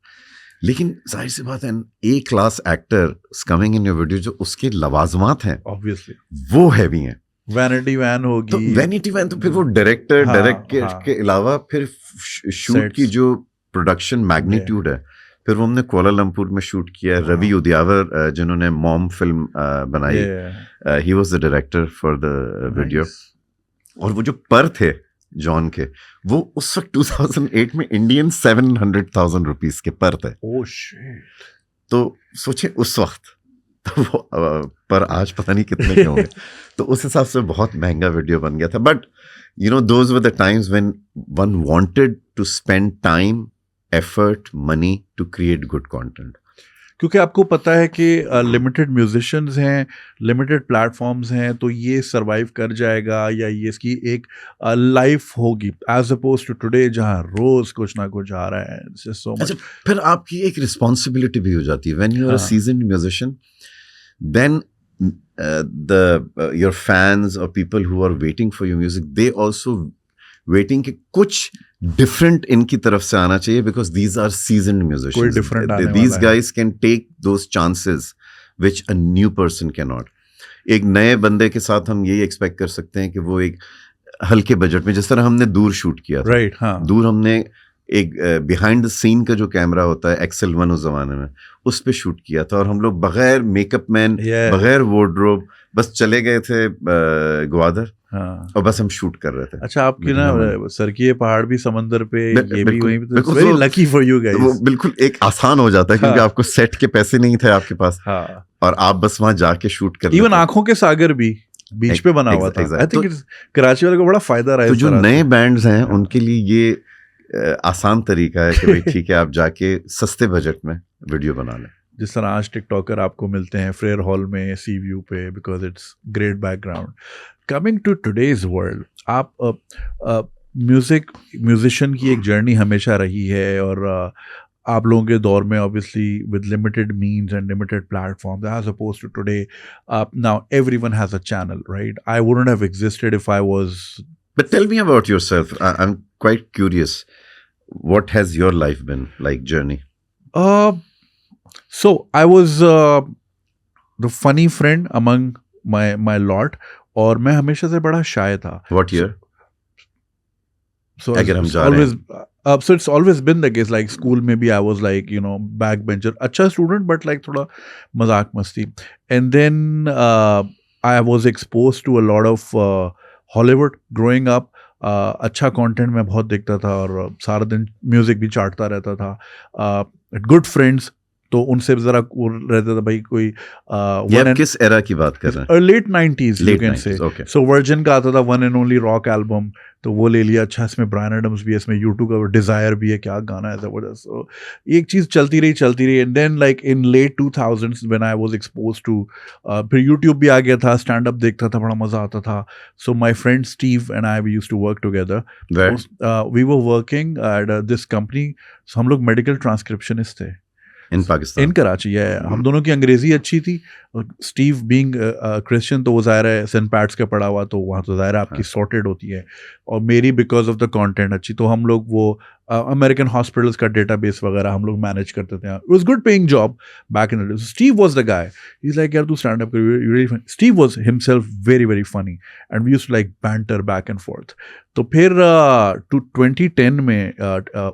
लेकिन जाहिर सी बात है, A class actor coming in your video, जो उसके लवाजमात हैं ऑब्वियसली वो हैवी हैं. वैनिटी वैन होगी, तो वैनिटी वैन, तो फिर वो डायरेक्टर के अलावा फिर शूट की जो प्रोडक्शन मैग्नीट्यूड है. फिर वो हमने कुआलालंपुर में शूट किया. रवि उदयावर जिन्होंने मॉम फिल्म बनाई, he was the director for the video. और वो जो पर थे जॉन के, वो उस वक्त 2008 में इंडियन 700,000 रुपीस के पर थे. Oh shit. तो सोचे उस वक्त, तो वो पर आज पता नहीं कितने के होंगे. तो उस हिसाब से बहुत महंगा वीडियो बन गया था. But those were the times when one wanted to spend time, effort, money to create good content. क्योंकि आपको पता है कि लिमिटेड म्यूजिशियंस हैं, लिमिटेड प्लेटफॉर्म्स हैं, तो ये सरवाइव कर जाएगा या ये इसकी एक लाइफ होगी, एज अपोज टू टुडे जहाँ रोज कुछ ना कुछ आ रहा है. so अच्छा, फिर आपकी एक रिस्पॉन्सिबिलिटी भी हो जाती है. When you are a seasoned musician, then your fans or people who are waiting for your music, they also waiting कि कुछ डिफरेंट इनकी तरफ से आना चाहिए, because these are seasoned musicians. These guys can take those chances which a new person can not. एक नए बंदे के साथ हम यही एक्सपेक्ट कर सकते हैं कि वो एक हल्के बजट में, जिस तरह हमने दूर शूट किया था. राइट. हाँ, दूर हमने एक बिहाइंड द सीन का जो कैमरा होता है XL1 उस जमाने में, उस पे शूट किया था. और हम लोग बगैर मेकअप मैन, बगैर वार्डरोब, बस चले गए थे ग्वादर. हाँ. और बस हम शूट कर रहे थे. अच्छा, आपकी ना सर किए पहाड़ भी समंदर पे, ये भी वहीं पे. Very lucky for you guys. वो बिल्कुल एक आसान हो जाता है, क्योंकि आपको सेट के पैसे नहीं थे आपके पास. हाँ. और आप बस वहां जाके शूट कर. इवन आंखों के सागर भी बीच पे बना हुआ था. आई थिंक कराची वाले को बड़ा फायदा रहा है. तो जो नए बैंड्स हैं उनके लिए ये आसान तरीका है कि भाई ठीक है, आप जाके सस्ते बजट में वीडियो बना लें. जिस तरह आज टिकटॉकर आपको मिलते हैं फ्रेयर हॉल में, सी व्यू पे, because it's great background. Coming to today's world, आप म्यूजिशियन की एक जर्नी हमेशा रही है, और आप लोगों के दौर में obviously with limited means and limited platforms, as oppose to today now everyone has a channel, right? I wouldn't have existed if I was. But tell me about yourself. I'm quite curious. What has your life been like, journey? So I was the funny friend among my lot, और मैं हमेशा से बड़ा शाय था. What year? So so it's always been the case. Like school में भी I was like backbencher, अच्छा student, but like थोड़ा मजाक मस्ती. And then I was exposed to a lot of Hollywood growing up. अच्छा कंटेंट मैं बहुत देखता था और सारा दिन म्यूजिक भी चाटता रहता था. गुड फ्रेंड्स, तो उनसे ज़रा वो रहता था भाई कोई ये आप किस एरा की बात कर रहे हैं? Late 90s you Late can 90s, से. okay. सो वर्जिन का आता था one and only rock album, तो वो ले लिया. अच्छा, इसमें ब्रायन एडम्स भी है, इसमें यूट्यूब का डिजायर भी है, क्या गाना है जबरदस्त. सो एक चीज़ चलती रही and then like in late 2000s when I was expose to, फिर यूट्यूब भी आ गया था, स्टैंड अप देखता था, बड़ा मजा आता था. So my friend Steve and I we used to work together. Where? We were working at this company. हम लोग मेडिकल ट्रांसक्रिप्शनिस्ट थे In Pakistan. इन कराची है. हम दोनों की अंग्रेजी अच्छी थी. स्टीव बीइंग क्रिश्चियन, तो वो ज़ाहिर है सेंट पैट्स का पढ़ा हुआ, तो वहाँ तो ज़ाहिर है आपकी सॉर्टेड होती है. और मेरी बिकॉज ऑफ द कंटेंट अच्छी, तो हम लोग वो अमेरिकन हॉस्पिटल्स का डेटाबेस वगैरह हम लोग मैनेज करते थे. It was good paying job back in the day. Steve was the guy. He is like यार तू स्टैंड अप कर, you really funny. Steve was himself very very funny and we used to like banter back and forth. तो फिर 2010 में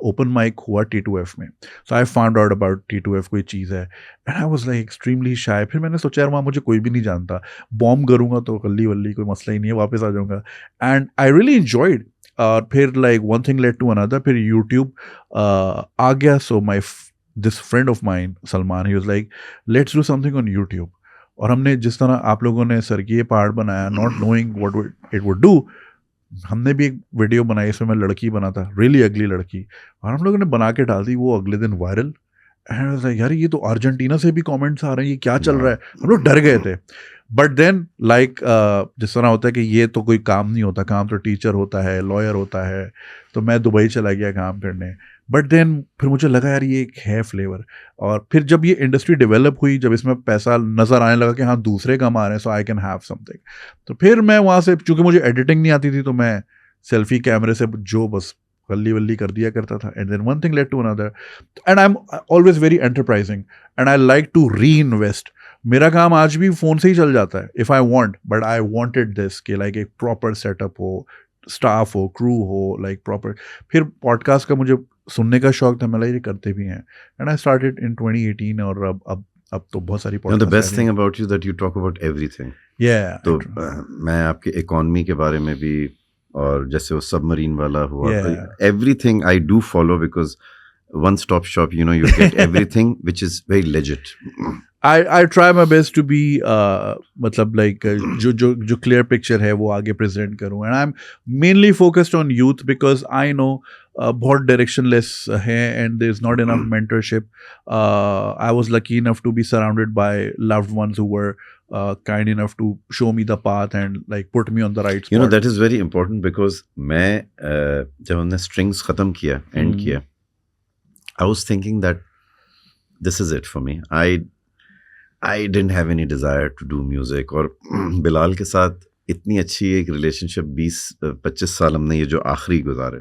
ओपन माइक हुआ T2F में. So I found out about T2F कोई चीज़ है and I was like extremely shy. फिर मैंने सोचा यार वहाँ मुझे कोई भी नहीं जानता, बॉम्ब करूँगा तो गली वल्ली कोई मसला ही नहीं है, वापस आ जाऊँगा. And I really enjoyed. और फिर like one thing led to another, फिर यूट्यूब आ गया. So my this friend of mine Salman, he was like let's do something on YouTube. और हमने जिस तरह आप लोगों ने सर की ये पहाड़ बनाया, not knowing what it would do, हमने भी एक वीडियो बनाई. इसमें मैं लड़की बना था, रियली अगली लड़की, और हम लोगों ने बना के डाल दी. वो अगले दिन वायरल. एंड यार ये तो अर्जेंटीना से भी कमेंट्स आ रहे हैं, ये क्या चल रहा है. हम लोग डर गए थे. बट देन लाइक जिस तरह होता है कि ये तो कोई काम नहीं होता, काम तो टीचर होता है, लॉयर होता है. तो मैं दुबई चला गया काम करने. बट देन फिर मुझे लगा यार ये एक है फ्लेवर. और फिर जब ये इंडस्ट्री डेवलप हुई, जब इसमें पैसा नज़र आने लगा कि हाँ दूसरे कमा रहे हैं, so I can have something. तो फिर मैं वहाँ से, चूँकि मुझे एडिटिंग नहीं आती थी, तो मैं सेल्फी कैमरे से जो बस गल्ली वल्ली कर दिया करता था. And then one thing led to another. And I am always very enterprising and I like to reinvest. मेरा काम आज भी फ़ोन से ही चल जाता है if I want, but I wanted this कि लाइक एक प्रॉपर सेटअप हो, स्टाफ हो, क्रू हो, लाइक प्रॉपर. फिर पॉडकास्ट का मुझे सुनने का शौक था, मैं ये करते भी हैं. एंड आई स्टार्टेड इन 2018 और अब तो बहुत सारी You know, the best thing about you that you talk about everything. Yeah. तो मैं आपके इकोनॉमी के बारे में भी, और जैसे वो सबमरीन वाला हुआ, everything I do follow because one stop shop, you know, you get everything which is very legit. I try my best to be मतलब like जो clear picture है वो आगे present करूँ. And I'm mainly focused on youth because I know बहुत directionless है and there's not enough mentorship. I was lucky enough to be surrounded by loved ones who were kind enough to show me the path and like put me on the right spot. You know, that is very important because मैं जब हमने strings ख़त्म किया, end किया, I was thinking that this is it for me. I didn't have any desire to do music. और बिलाल के साथ इतनी अच्छी एक रिलेशनशिप 20-25 साल हमने ये जो आखिरी गुजारे,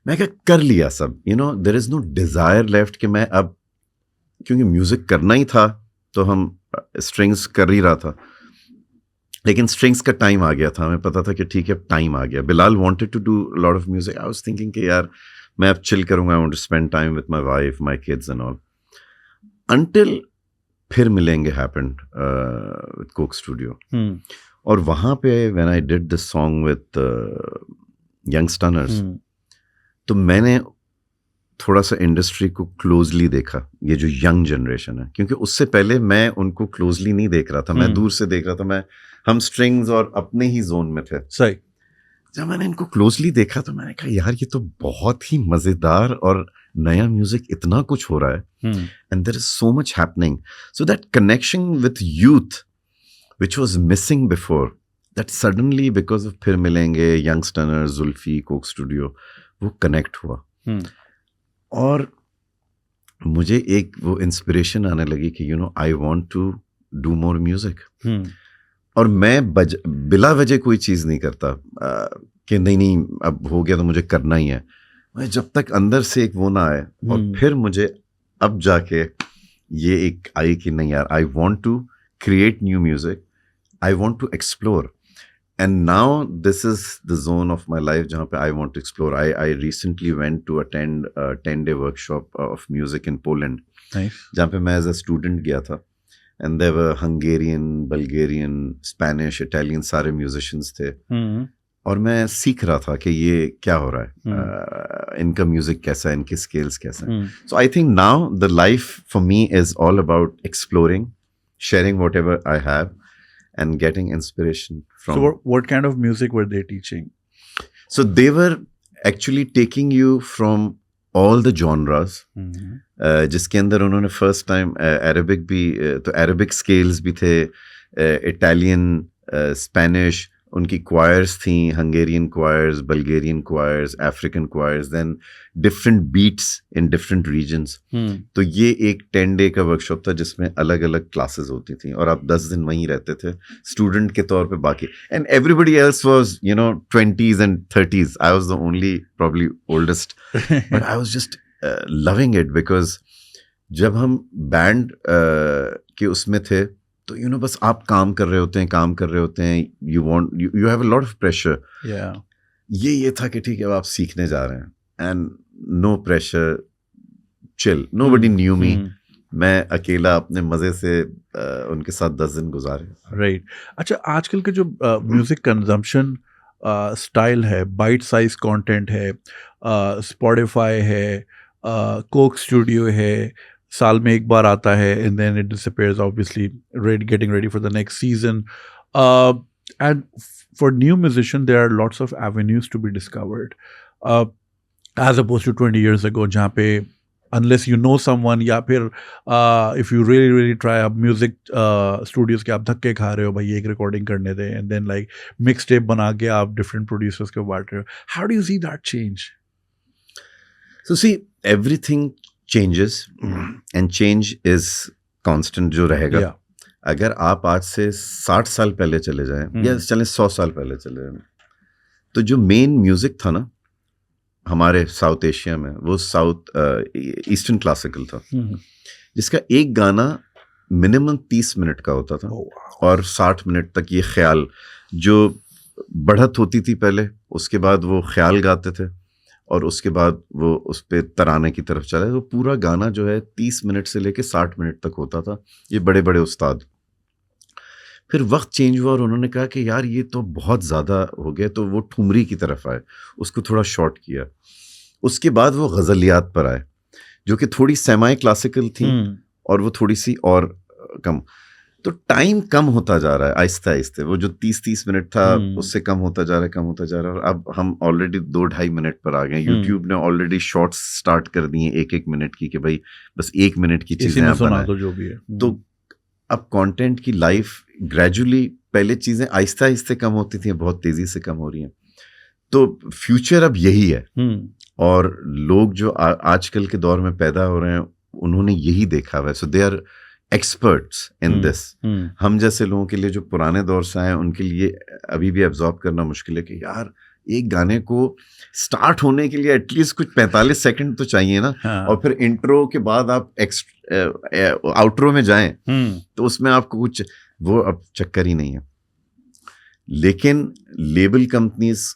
मैं क्या कर लिया सब. You know, there is no desire left कि मैं अब, क्योंकि म्यूज़िक करना ही था तो हम स्ट्रिंग्स कर ही रहा था. लेकिन स्ट्रिंग्स का टाइम आ गया था, हमें पता था कि ठीक है अब टाइम आ गया. Bilal wanted to do lot of music. I was thinking कि यार मैं अब चिल करूँगा, I want to spend time with my wife, my kids and all. Until फिर मिलेंगे हैपेंड विद कोक स्टूडियो. और वहाँ पे when I did this song with youngsters, तो मैंने थोड़ा सा इंडस्ट्री को क्लोजली देखा, ये जो यंग जनरेशन है, क्योंकि उससे पहले मैं उनको क्लोजली नहीं देख रहा था, मैं दूर से देख रहा था. हम स्ट्रिंग्स और अपने ही जोन में थे. सही. जब मैंने इनको क्लोजली देखा तो मैंने कहा यार ये तो बहुत ही मज़ेदार और नया म्यूजिक, इतना कुछ हो रहा है, and there is so much happening. So that connection with youth which was missing before, that suddenly because of फिर मिलेंगे, यंगस्टर्स, जुल्फी, कोक स्टूडियो, वो कनेक्ट हुआ. और मुझे एक वो इंस्पिरेशन आने लगी कि you know I want to do more music. और मैं बिला वजह कोई चीज़ नहीं करता कि नहीं अब हो गया तो मुझे करना ही है. मैं जब तक अंदर से एक वो ना आए, और फिर मुझे अब जाके ये एक आई कि नहीं यार, I want to create new music, I want to explore. And now this is the zone of my life जहाँ पे I want to explore. I recently went to attend 10-day workshop of music in Poland, जहाँ पे मैं एज अ स्टूडेंट गया था. And there were Hungarian, Bulgarian, Spanish, Italian, सारे musicians थे. और मैं सीख रहा था कि ये क्या हो रहा है, इनका म्यूजिक कैसा है, इनके स्केल्स कैसे हैं. So I think now the life for me is all about exploring, sharing whatever I have and getting inspiration from. So what kind of music were they teaching? So they were actually taking you from all the genres. जिसके अंदर उन्होंने फर्स्ट टाइम अरेबिक भी, तो अरेबिक स्केल्स भी थे, इटालियन, स्पेनिश, उनकी क्वायर्स थी, Hungarian choirs, Bulgarian choirs, African choirs, then different beats in different regions. तो ये एक 10 डे का वर्कशॉप था जिसमें अलग अलग क्लासेस होती थी और आप 10 दिन वहीं रहते थे स्टूडेंट के तौर पे. बाकी and everybody else was 20s and 30s. I was the only probably oldest, but I was just loving it because जब हम बैंड के उसमें थे तो बस आप काम कर रहे होते हैं, you have a lot of pressure. ये था कि ठीक है अब आप सीखने जा रहे हैं and no pressure, chill, nobody knew me. मैं अकेला अपने मजे से उनके साथ 10 दिन गुजारे. राइट. अच्छा, आजकल के जो म्यूजिक कंजम्पशन स्टाइल है, बाइट साइज कंटेंट है, स्पॉटिफाई है, कोक स्टूडियो है, साल में एक बार आता है and then it disappears, obviously getting ready for the next season, and for new musician there are lots of avenues to be discovered, as opposed to 20 years ago जहाँ पे unless you know someone या फिर if you really try up music studios के आप धक्के खा रहे हो, भाई एक recording करने दे, and then like mixtape बना के आप different producers को बांट रहे हो. How do you see that change? So see, everything changes and change is constant जो रहेगा. अगर आप आज से 60 साल पहले चले जाएं या चलें 100 साल पहले चले जाएं, तो जो मेन म्यूजिक था ना हमारे साउथ एशिया में, वो साउथ ईस्टर्न क्लासिकल था, जिसका एक गाना मिनिमम 30 मिनट का होता था और 60 मिनट तक ये ख्याल जो बढ़त होती थी पहले, उसके बाद वो ख्याल गाते थे और उसके बाद वो उस पे तराने की तरफ चला. तो पूरा गाना जो है 30 मिनट से लेके 60 मिनट तक होता था. ये बड़े बड़े उस्ताद. फिर वक्त चेंज हुआ और उन्होंने कहा कि यार ये तो बहुत ज़्यादा हो गया, तो वो ठुमरी की तरफ आए, उसको थोड़ा शॉर्ट किया. उसके बाद वो गज़लियात पर आए जो कि थोड़ी सेमाई क्लासिकल थी और वो थोड़ी सी और कम. तो टाइम कम होता जा रहा है आहिस्ते आहिस्ते. वो जो 30 मिनट था उससे कम होता जा रहा है और अब हम ऑलरेडी 2-2.5 मिनट पर आ गए. यूट्यूब ने ऑलरेडी शॉर्ट्स स्टार्ट कर दिए 1-1 मिनट की, कि भाई बस 1 मिनट की चीजें आप बनाएं. तो जो भी है, तो अब कंटेंट की लाइफ ग्रेजुअली, पहले चीजें आहिस्ते आहिस्ते कम होती थी, बहुत तेजी से कम हो रही हैं. तो फ्यूचर अब यही है. और लोग जो आजकल के दौर में पैदा हो रहे हैं उन्होंने यही देखा हुआ है. So they are experts in this. हम जैसे लोगों के लिए जो पुराने दौर से आए उनके लिए अभी भी एब्जॉर्ब करना मुश्किल है कि यार एक गाने को स्टार्ट होने के लिए एटलीस्ट कुछ 45 सेकंड तो चाहिए ना. और फिर इंट्रो के बाद आप आउट्रो में जाएं तो उसमें आपको कुछ, वो अब चक्कर ही नहीं है. लेकिन लेबल कंपनीज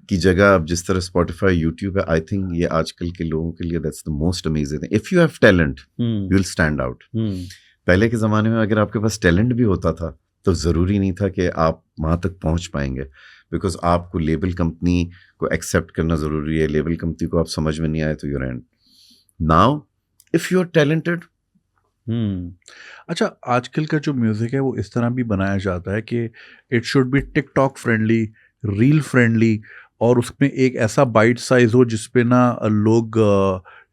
की जगह अब जिस तरह स्पॉटिफाई, यूट्यूब है, आई थिंक ये आजकल के लोगों के लिए that's the most amazing thing. If you have talent you will stand out. पहले के ज़माने में अगर आपके पास टैलेंट भी होता था तो ज़रूरी नहीं था कि आप वहाँ तक पहुँच पाएंगे, बिकॉज आपको लेबल कंपनी को एक्सेप्ट करना ज़रूरी है. लेबल कंपनी को आप समझ में नहीं आए तो your end. Now if you are talented. अच्छा, आजकल का जो म्यूज़िक है वो इस तरह भी बनाया जाता है कि it should be TikTok friendly, reel friendly, और उसमें एक ऐसा बाइट साइज हो जिसपे ना लोग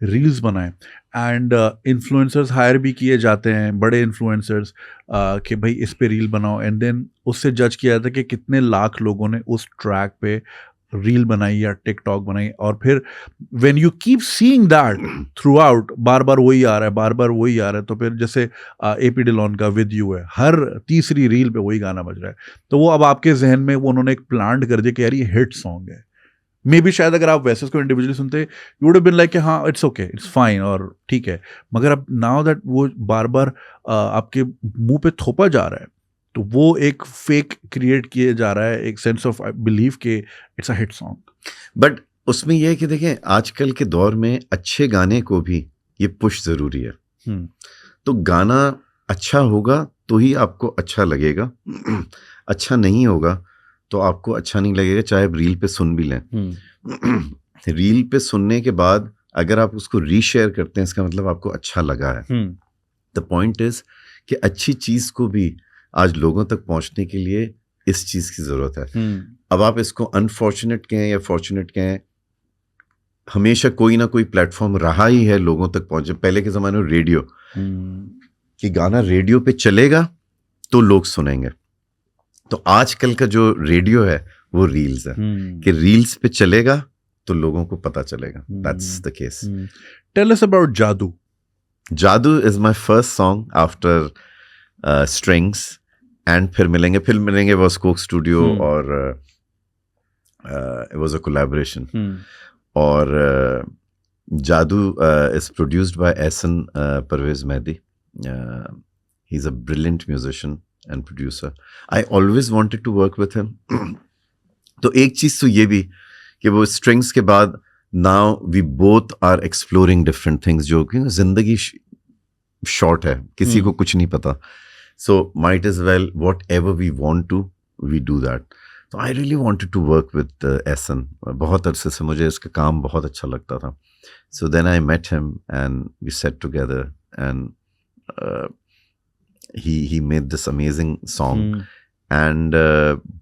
रील्स बनाएं. एंड इन्फ्लुएंसर्स हायर भी किए जाते हैं, बड़े इन्फ्लुएंसर्स, कि भाई इस पे रील बनाओ, एंड देन उससे जज किया जाता है कि कितने लाख लोगों ने उस ट्रैक पे रील बनाई या टिकटॉक बनाई. और फिर when you keep seeing that throughout, बार बार वही आ रहा है, तो फिर जैसे एपी डिलॉन का विद यू है, हर तीसरी रील पे वही गाना बज रहा है. तो वो अब आपके जहन में वो उन्होंने एक प्लांट कर दिया कि यार ये हिट सॉन्ग है. मे बी शायद अगर आप वैसे उसको इंडिविजुअली सुनते you would have been like कि हाँ इट्स ओके, इट्स फाइन और ठीक है. मगर अब नाउ दैट वो बार बार आपके मुंह पे थोपा जा रहा है, तो वो एक फेक क्रिएट किए जा रहा है, एक सेंस ऑफ बिलीव के it's a hit song. But उसमें यह है कि देखें आजकल के दौर में अच्छे गाने को भी ये पुश ज़रूरी है. तो गाना अच्छा होगा तो ही आपको अच्छा लगेगा, अच्छा नहीं होगा तो आपको अच्छा नहीं लगेगा, चाहे आप रील पे सुन भी लें. रील पे सुनने के बाद अगर आप उसको रीशेयर करते हैं, इसका मतलब आपको अच्छा लगा है. द पॉइंट इज कि अच्छी चीज को भी आज लोगों तक पहुंचने के लिए इस चीज की जरूरत है. अब आप इसको अनफॉर्चुनेट कहें या फॉर्चुनेट कहें, हमेशा कोई ना कोई प्लेटफॉर्म रहा ही है लोगों तक पहुंचे. पहले के जमाने में रेडियो, कि गाना रेडियो पे चलेगा तो लोग सुनेंगे. तो आजकल का जो रेडियो है वो रील्स है, कि रील्स पे चलेगा तो लोगों को पता चलेगा. That's the case. Tell us about Jaadu. Jaadu is my first song after Strings and Phir Milenge was Coke Studio, और इट वाज अ कोलैबोरेशन. और Jaadu is produced by Ehsan Parvez Mehdi. He's a brilliant musician and producer. I always wanted to work with him. तो एक चीज़ तो ये भी कि वो strings के बाद now we both are exploring different things, जो कि जिंदगी short है, किसी को कुछ नहीं पता. So might as well whatever we want to, we do that. So I really wanted to work with Ehsan. बहुत अरसे से मुझे इसका काम बहुत अच्छा लगता था. So then I met him and we sat together and he made this amazing song. And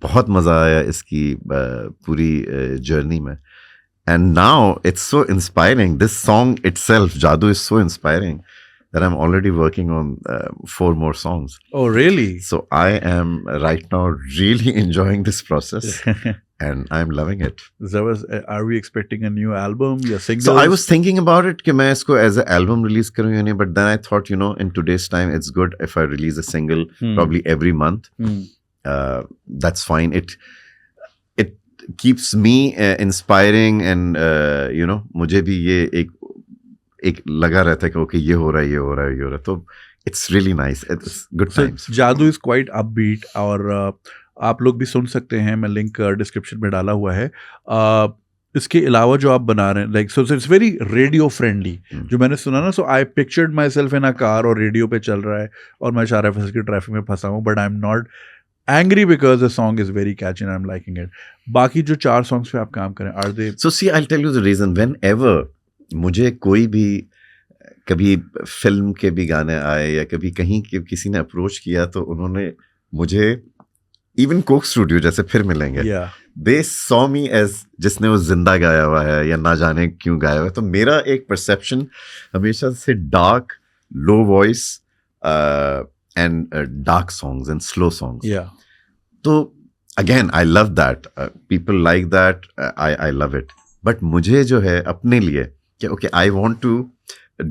बहुत मज़ा आया इसकी पूरी journey में. And now it's so inspiring. This song itself, Jaadu, is so inspiring that I'm already working on 4 more songs. Oh, really? So I am right now really enjoying this process and I'm loving it. Are we expecting a new album? Your singles? So I was thinking about it कि मैं इसको as an album release करूँ या नहीं, but then I thought, you know, in today's time it's good if I release a single probably every month. That's fine. It keeps me inspiring and you know, मुझे भी ये एक लगा रहता है कि ओके ये हो रहा है, तो it's really nice. It's good times. जादू इज क्वाइट अपबीट, और आप लोग भी सुन सकते हैं, मैं लिंक डिस्क्रिप्शन में डाला हुआ है. इसके अलावा जो आप बना रहे हैं, like so it's very radio friendly. जो मैंने सुना ना, so I pictured myself in a car और रेडियो पे चल रहा है और मैं 4 FS की ट्रैफिक में फंसा हूँ, but I am not angry because the song is very catchy and I'm liking it. बाकी जो 4 songs पे आप काम करें, are they? So see, I'll tell you the reason. Whenever मुझे कोई भी कभी फिल्म के भी गाने आए या कभी कहीं किसी ने अप्रोच किया, तो उन्होंने मुझे इवन कोक स्टूडियो जैसे फिर मिलेंगे, दे सॉ मी एज जिसने वो जिंदा गाया हुआ है या ना जाने क्यों गाया हुआ है. तो मेरा एक परसेप्शन हमेशा से dark, low voice and dark songs and slow songs. तो again I love that, people like that, I love it. But मुझे जो है अपने लिए okay, I want to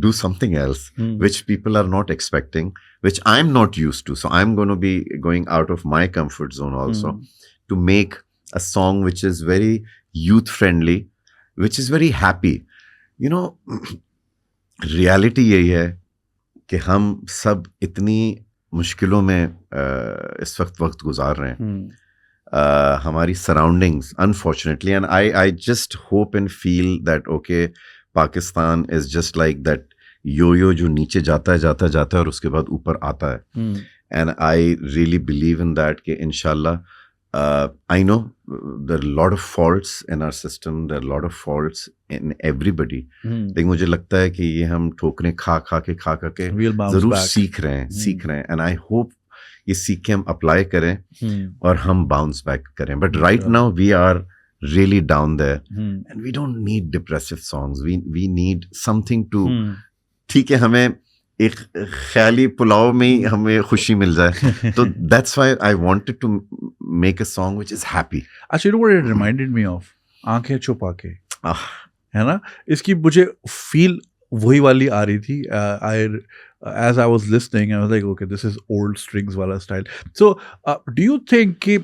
do something else which people are not expecting, which I'm not used to. So I'm going to be going out of my comfort zone also to make a song which is very youth friendly, which is very happy. You know, reality यही है कि हम सब इतनी मुश्किलों में इस वक्त गुजार रहे हैं. हमारी surroundings unfortunately, and I just hope and feel that okay, Pakistan is just like that yo जो नीचे जाता है और उसके बाद ऊपर आता है. And I really believe in that कि इंशाल्लाह, I know there are lot of faults in our system, there are lot of faults in everybody, लेकिन मुझे लगता है कि ये हम ठोकरें खा के जरूर सीख रहे हैं. एंड आई होप ये सीख के हम अप्लाई करें और हम बाउंस बैक करें. But right now we are really down there and we don't need depressive songs. We need something to, ठीक है, हमें एक ख्याली पुलाव में ही हमें खुशी मिल जाए. तो that's why I wanted to make a song which is happy. Actually, you know what it reminded me of? आंखें छुपा के, है ना? इसकी मुझे फील वही वाली आ रही थी. As I was listening, I was like, okay, this is old strings wala style. So do you think कि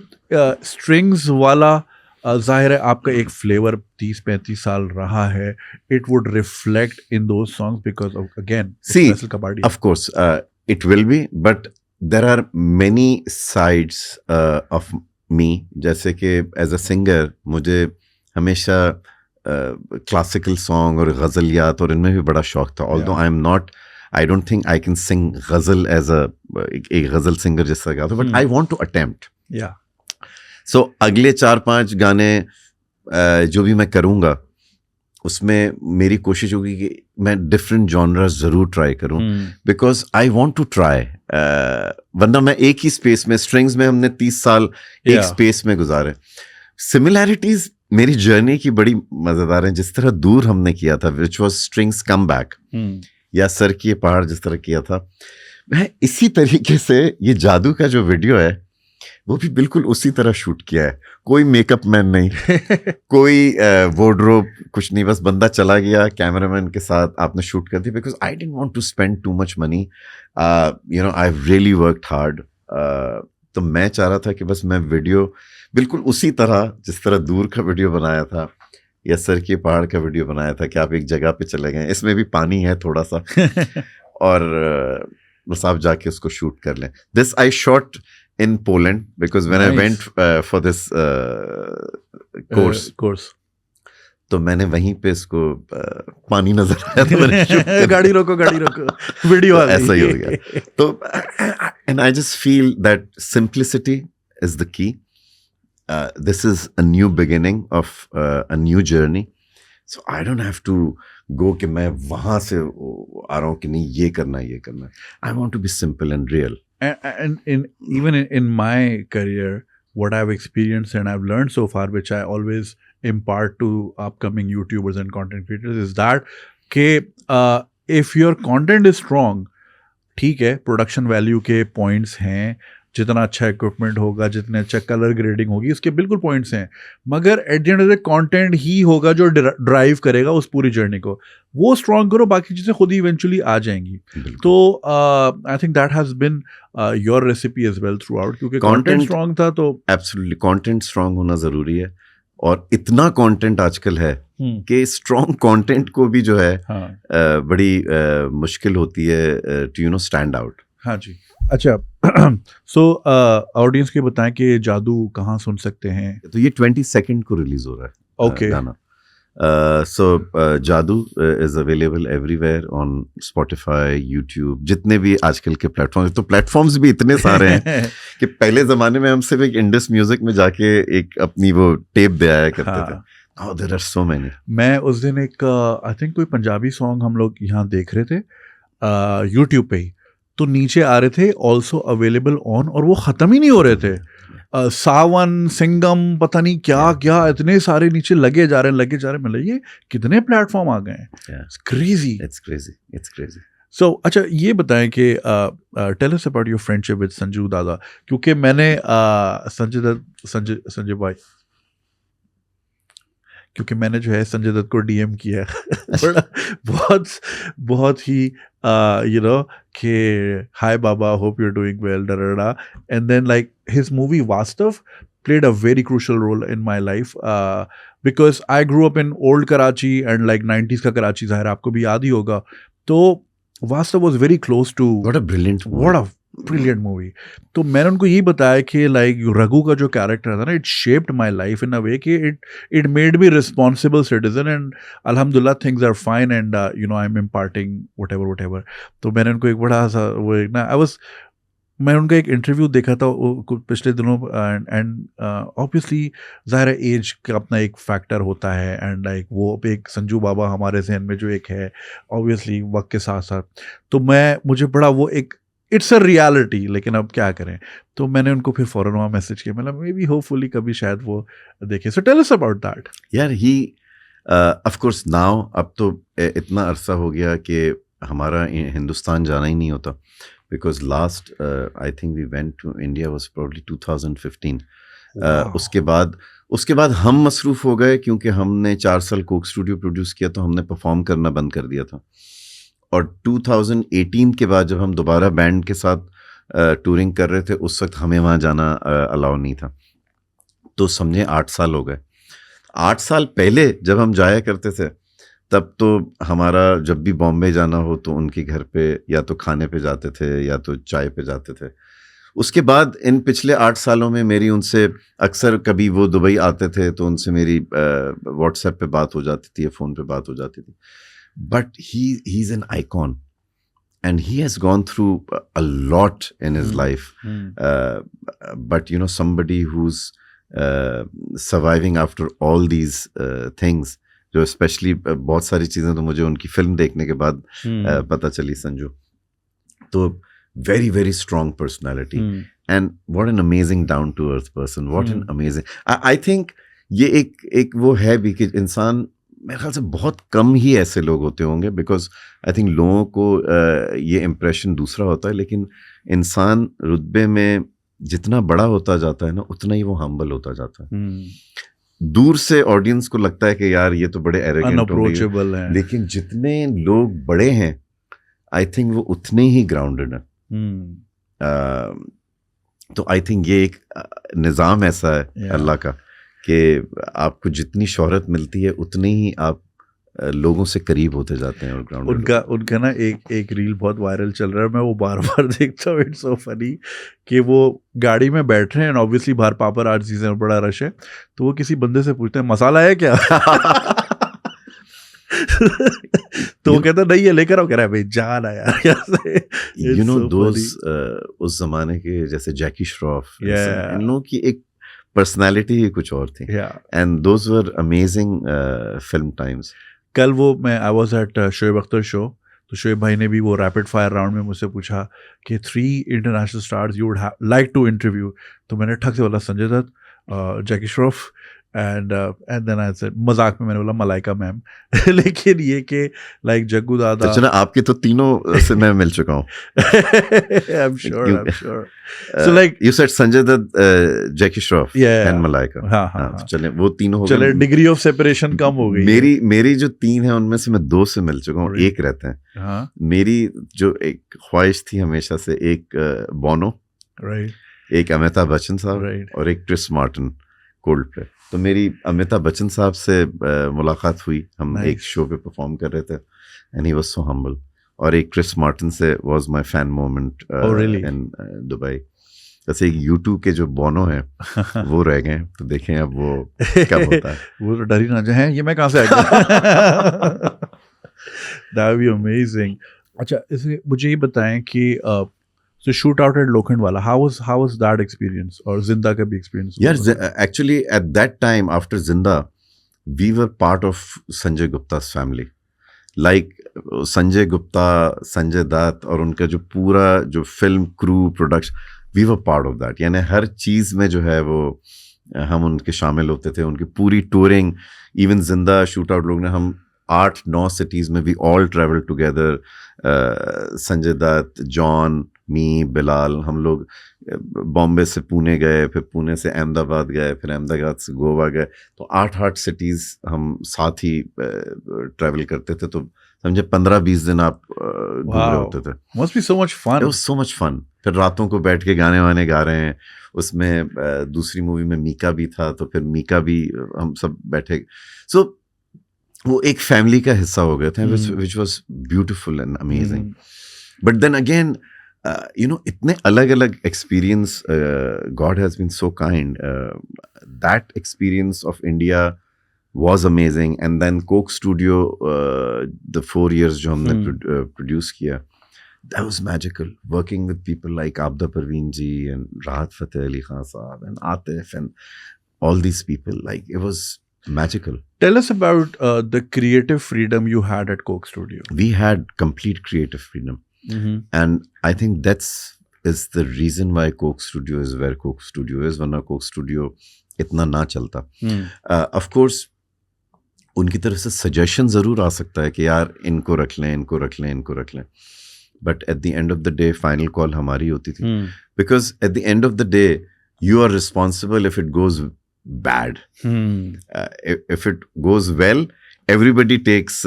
strings वाला जाहिर है आपका एक फ्लेवर 30-35 साल रहा है, it would reflect in those songs because of again Faisal Kapadia. Of course it will be, but there are many sides of me. जैसे कि एज अ सिंगर मुझे हमेशा क्लासिकल सॉन्ग और गज़लियात और इनमें भी बड़ा शौक था. Although I don't think I can sing ghazal as एक गज़ल सिंगर जैसा गाता, but I want to attempt. So अगले 4-5 गाने जो भी मैं करूँगा उसमें मेरी कोशिश होगी कि मैं डिफरेंट जॉनरा ज़रूर ट्राई करूँ, because I want to try. वरना मैं एक ही स्पेस में, स्ट्रिंग्स में हमने 30 साल एक स्पेस में गुजारे। सिमिलैरिटीज मेरी जर्नी की बड़ी मज़ेदार हैं। जिस तरह दूर हमने किया था, which was strings come back, या सर किए पहाड़ जिस तरह किया था, मैं इसी तरीके से ये जादू का जो वीडियो है वो भी बिल्कुल उसी तरह शूट किया है। कोई मेकअप मैन नहीं, कोई वार्डरोब, कुछ नहीं, बस बंदा चला गया कैमरामैन के साथ, आपने शूट कर दी। Because I didn't want to spend too much money, you know, I really worked hard. तो मैं चाह रहा था कि बस मैं वीडियो बिल्कुल उसी तरह, जिस तरह दूर का वीडियो बनाया था या सर के पहाड़ का वीडियो बनाया था, कि आप एक जगह पे चले गए, इसमें भी पानी है थोड़ा सा और बस आप जाके उसको शूट कर लें। This I shot in Poland because when I went for this course, तो मैंने वहीं पे इसको पानी नजर आया तो मैंने शूट गाड़ी रोको वीडियो ऐसा ही हो गया। तो and I just feel that simplicity is the key. This is a new beginning of a new journey, so I don't have to go कि मैं वहां से आ रहा हूँ कि नहीं ये करना है। I want to be simple and real. And even in my career, what I've experienced and I've learned so far, which I always impart to upcoming YouTubers and content creators, is that if your content is strong, ठीक है, प्रोडक्शन वैल्यू के पॉइंट्स हैं, जितना अच्छा इक्विपमेंट होगा, जितने अच्छा कलर ग्रेडिंग होगी, उसके बिल्कुल पॉइंट्स हैं, मगर at the end of the content ही होगा जो ड्राइव करेगा उस पूरी जर्नी को। वो स्ट्रॉन्ग करो, बाकी चीज़ें खुद ही इवेंचुअली आ जाएंगी। तो I think that has been your recipe as well throughout, क्योंकि कंटेंट स्ट्रॉन्ग था। तो एब्सोल्युटली कंटेंट स्ट्रॉन्ग होना ज़रूरी है, और इतना कंटेंट आजकल है कि स्ट्रॉन्ग कंटेंट को भी जो है बड़ी मुश्किल होती है to, you know, stand out. हाँ जी। अच्छा, सो ऑडियंस के बताएं कि जादू कहाँ सुन सकते हैं? तो ये 22 को रिलीज हो रहा है ओके गाना। सो जादू is available everywhere on Spotify, YouTube, जितने भी आजकल के प्लेटफॉर्म। तो प्लेटफॉर्म्स भी इतने सारे हैं कि पहले ज़माने में हम सिर्फ एक इंडस म्यूजिक में जाके एक अपनी वो टेप दे आया करते थे। Now there are so many. मैं उस दिन एक आई थिंक कोई पंजाबी सॉन्ग हम लोग यहाँ देख रहे थे यूट्यूब पे ही, तो नीचे आ रहे थे ऑल्सो अवेलेबल ऑन, और वो ख़त्म ही नहीं हो रहे थे। सावन, सिंगम, पता नहीं क्या क्या, इतने सारे नीचे लगे जा रहे हैं। मतलब ये कितने प्लेटफॉर्म आ गए हैं, इट्स क्रेजी। सो अच्छा, ये बताएं कि tell us about your friendship with Sanju Dada, क्योंकि मैंने संजय भाई, क्योंकि मैंने जो है संजय दत्त को डीएम किया है बहुत ही यू नो कि hi Baba, hope you are doing well, डरड़ा, and then like his movie Vaastav played a very crucial role in my life because I grew up in old Karachi and like 90s का कराची, ज़ाहिर आपको भी याद ही होगा। तो वास्तव was very close to what a brilliant movie। तो मैंने उनको यही बताया कि लाइक रघु का जो कैरेक्टर था ना, it shaped my life in a way कि it made me responsible citizen, and अल्हम्दुलिल्लाह things are fine, and you know I am imparting whatever. तो मैंने उनको एक बड़ा सा वो एक ना मैंने उनका एक इंटरव्यू देखा था पिछले दिनों, एंड ऑब्वियसली ज़ाहिर है एज का अपना एक फैक्टर होता है, एंड लाइक वो एक संजू बाबा हमारे जहन में जो एक है ऑब्वियसली वक्त के साथ साथ, तो मुझे बड़ा वो एक इट्स अ रियलिटी, लेकिन अब क्या करें। तो मैंने उनको फिर फ़ौरन वहाँ मैसेज किया, मतलब मे बी होपफुली कभी शायद वो देखे। So tell us about that. यार ही ऑफ कोर्स नाउ, अब तो इतना अरसा हो गया कि हमारा हिंदुस्तान जाना ही नहीं होता, because last I think we went to India was probably 2015। उसके बाद हम मसरूफ़ हो गए, क्योंकि हमने 4 साल कोक स्टूडियो प्रोड्यूस किया, तो हमने परफॉर्म करना बंद कर दिया था। और 2018 के बाद जब हम दोबारा बैंड के साथ टूरिंग कर रहे थे, उस वक्त हमें वहाँ जाना अलाउ नहीं था। तो समझे 8 साल हो गए। 8 साल पहले जब हम जाया करते थे, तब तो हमारा जब भी बॉम्बे जाना हो तो उनके घर पे या तो खाने पे जाते थे या तो चाय पे जाते थे। उसके बाद इन पिछले 8 सालों में मेरी उनसे अक्सर, कभी वो दुबई आते थे तो उनसे मेरी व्हाट्सएप पे बात हो जाती थी या फ़ोन पे बात हो जाती थी। But he's an icon, and he has gone through a lot in his life. But you know, somebody who's surviving after all these things, जो स्पेशली बहुत सारी चीज़ें तो मुझे उनकी फिल्म देखने के बाद पता चली संजू. तो very very strong personality and what an amazing down to earth person, what an amazing I think ये एक वो है भी कि इंसान मेरे ख्याल से बहुत कम ही ऐसे लोग होते होंगे, बिकॉज आई थिंक लोगों को ये इम्प्रेशन दूसरा होता है, लेकिन इंसान रुतबे में जितना बड़ा होता जाता है ना उतना ही वो हम्बल होता जाता है. दूर से ऑडियंस को लगता है कि यार ये तो बड़े एरोगेंट हैं, लेकिन जितने लोग बड़े हैं आई थिंक वो उतने ही ग्राउंडेड हैं. तो आई थिंक ये एक निज़ाम ऐसा है अल्लाह का कि आपको जितनी शोहरत मिलती है उतने ही आप लोगों से करीब होते जाते हैं. और ग्राउंड उनका ना एक रील बहुत वायरल चल रहा है, मैं वो बार बार देखता हूँ. इट्स सो फनी कि वो गाड़ी में बैठ रहे हैं, ऑब्वियसली बाहर पापराज़ी से बड़ा रश है, तो वो किसी बंदे से पूछते हैं मसाला है क्या. तो वो कहता नहीं है लेकर आओ, कह रहा है भाई जान आया. यू नो दोस उस जमाने के जैसे जैकी श्रॉफ, इन लोगों की एक पर्सनालिटी ही कुछ और थी, and those were amazing film times. कल वो मैं I was at Shoaib Akhtar show, तो शोएब भाई ने भी वो रैपिड फायर राउंड में मुझसे पूछा कि 3 international stars you would like to interview. तो मैंने ठक से बोला Sanjay Dutt, Jackie Shroff and then I said, मजाक में मैंने बोला मलाइका मैम. लेकिन ये कि लाइक जग्गू दादा. अच्छा ना, आपके तो तीनों से मैं मिल चुका हूँ. I'm sure. So like you said Sanjay Dutt, Jackie Shroff and Malaika. हाँ. चले वो तीनों हो चले, डिग्री ऑफ सेपरेशन कम हो गई. मेरी जो 3 हैं उनमें से मैं 2 से मिल चुका हूँ, एक रहते हैं. हाँ. मेरी जो एक ख्वाहिश थी हमेशा से, एक बोनो, एक अमिताभ बच्चन साहब, और एक क्रिस मार्टिन कोल्ड प्ले. तो मेरी अमिताभ बच्चन साहब से मुलाकात हुई, हम एक शो पे परफॉर्म कर रहे थे, and he was so humble. और एक क्रिस मार्टिन से was my fan moment in Dubai. जैसे U2 के जो बोनो हैं वो रह गए, तो देखें अब वो कब होता है. वो तो डर ही ना जाए ये मैं कहाँ से आ गया. That would be amazing. अच्छा, इसलिए मुझे ये बताएं कि so Shootout at Lokhandwala, how was that experience? और Zinda का भी experience? Yes, actually at that time after Zinda, we were part of Sanjay Gupta's family. Like Sanjay Gupta, Sanjay Dutt और उनका जो पूरा जो film crew production, we were part of that. यानी हर चीज़ में जो है वो हम उनके शामिल होते थे. उनकी पूरी touring, even Zinda, Shootout लोग ने, हम 8-9 cities में we all traveled together. Sanjay Dutt, John, मी, बिलाल, हम लोग बॉम्बे से पुणे गए, फिर पुणे से अहमदाबाद गए, फिर अहमदाबाद से गोवा गए. तो 8 सिटीज़ हम साथ ही ट्रैवल करते थे. तो समझे 15-20 दिन आप घूम रहे होते थे. Must be so much fun. It was so much fun. फिर रातों को बैठ के गाने वाने गा रहे हैं. उसमें दूसरी मूवी में मीका भी था, तो फिर मीका भी हम सब बैठे. सो वो एक फैमिली का हिस्सा हो गए थे, which was beautiful and amazing. But then again you know, इतने अलग अलग experience. God has been so kind. That experience of India was amazing. And then Coke Studio, the 4 years जो हमने produce किया, that was magical. Working with people like Abda Parveen ji and Rahat Fateh Ali Khan Saab and Atif and all these people, like it was magical. Tell us about the creative freedom you had at Coke Studio. We had complete creative freedom. And I think that's is the reason why Coke Studio is where Coke Studio is. वरना Coke Studio इतना ना चलता. Of course उनकी तरफ से सजेशन ज़रूर आ सकता है कि यार इनको रख लें, इनको रख लें, इनको रख लें. But at the end of the day final call हमारी होती थी. Because at the end of the day you are responsible if it goes bad. If it goes well, everybody takes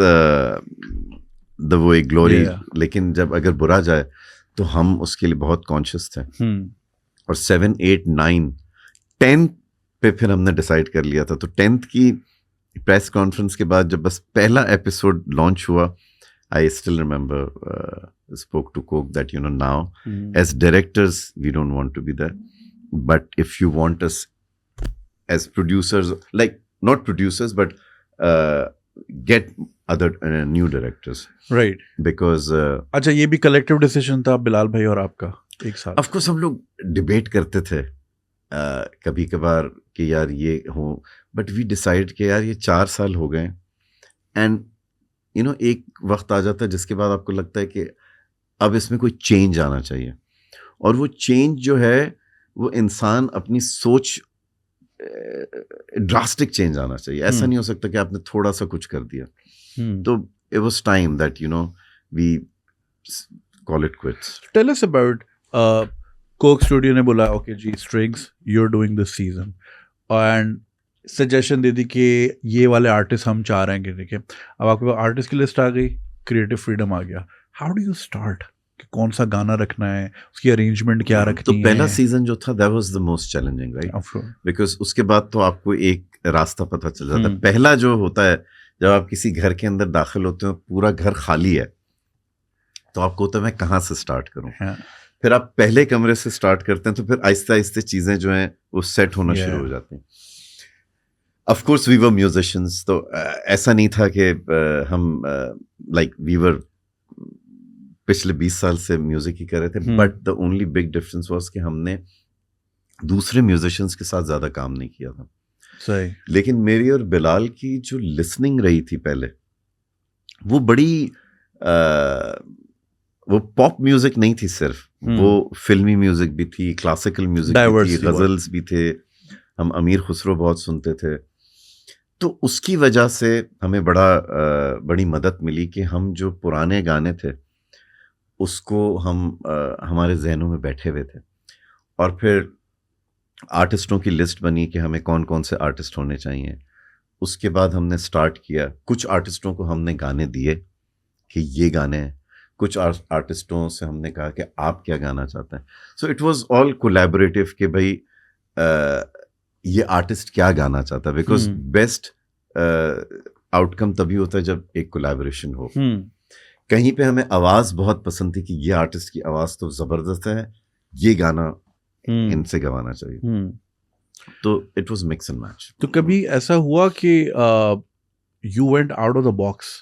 the वो एक ग्लोरी. लेकिन जब अगर बुरा जाए तो हम उसके लिए बहुत कॉन्शियस थे. और 7, 8, 9, 10th पे फिर हमने डिसाइड कर लिया था. तो 10th की प्रेस कॉन्फ्रेंस के बाद जब बस पहला एपिसोड लॉन्च हुआ, I still remember spoke to Coke that, you know, now as directors we don't want to be there, but if you want us as producers, like not producers but get other new directors, right? Because अच्छा, ये भी कलेक्टिव डिसीजन था बिलाल भाई और आपका एक साथ? ऑफ कोर्स हम लोग डिबेट करते थे कभी कभार कि यार ये हो, बट वी डिसाइड कि यार ये 4 साल हो गए एंड यू नो एक वक्त आ जाता है जिसके बाद आपको लगता है कि अब इसमें कोई चेंज आना चाहिए, और वो चेंज जो है वो इंसान अपनी सोच ड्रास्टिक चेंज आना चाहिए। ऐसा नहीं हो सकता कि आपने थोड़ा सा कुछ कर दिया। तो it was time that you know we call it quits. Tell us about Coke Studio ने बोला ओके जी Strings you are doing this season and suggestion दे दी कि ये वाले आर्टिस्ट हम चाह रहे हैं कि ठीक है, अब आपके पास आर्टिस्ट की लिस्ट आ गई, क्रिएटिव फ्रीडम आ गया, हाउ डू यू स्टार्ट कि कौन सा गाना रखना है, उसकी अरेंजमेंट क्या रखनी तो है? पहला सीजन जो था that was the most challenging right, because उसके बाद तो आपको एक रास्ता पता चल जाता है। पहला जो होता है जब आप किसी घर के अंदर दाखिल होते हो, पूरा घर खाली है, तो आपको होता है मैं कहाँ से स्टार्ट करूँ। फिर आप पहले कमरे से स्टार्ट करते हैं, तो फिर आहिस्ते आहिस्ते चीज़ें जो हैं वो सेट होना शुरू हो जाती हैं। Of course we were musicians, तो ऐसा नहीं था कि हम लाइक वी वर पिछले 20 साल से म्यूजिक ही कर रहे थे, but the only big difference was कि हमने दूसरे म्यूजिशियंस के साथ ज़्यादा काम नहीं किया था। सही। लेकिन मेरी और बिलाल की जो लिसनिंग रही थी पहले, वो बड़ी वो पॉप म्यूजिक नहीं थी सिर्फ, वो फिल्मी म्यूजिक भी थी, क्लासिकल म्यूजिक भी थी, गजल्स भी थे, हम अमीर खुसरो बहुत सुनते थे। तो उसकी वजह से हमें बड़ी मदद मिली कि हम जो पुराने गाने थे उसको हम हमारे जहनों में बैठे हुए थे, और फिर आर्टिस्टों की लिस्ट बनी कि हमें कौन कौन से आर्टिस्ट होने चाहिए। उसके बाद हमने स्टार्ट किया, कुछ आर्टिस्टों को हमने गाने दिए कि ये गाने हैं, कुछ आर्टिस्टों से हमने कहा कि आप क्या गाना चाहते हैं। So it was all collaborative कि भाई ये आर्टिस्ट क्या गाना चाहता है, बिकॉज बेस्ट आउटकम तभी होता है जब एक कोलैबोरेशन हो। कहीं पे हमें आवाज़ बहुत पसंद थी कि ये आर्टिस्ट की आवाज़ तो ज़बरदस्त है, ये गाना इनसे गवाना चाहिए, तो it was mix and match. तो कभी ऐसा हुआ कि you went out of the box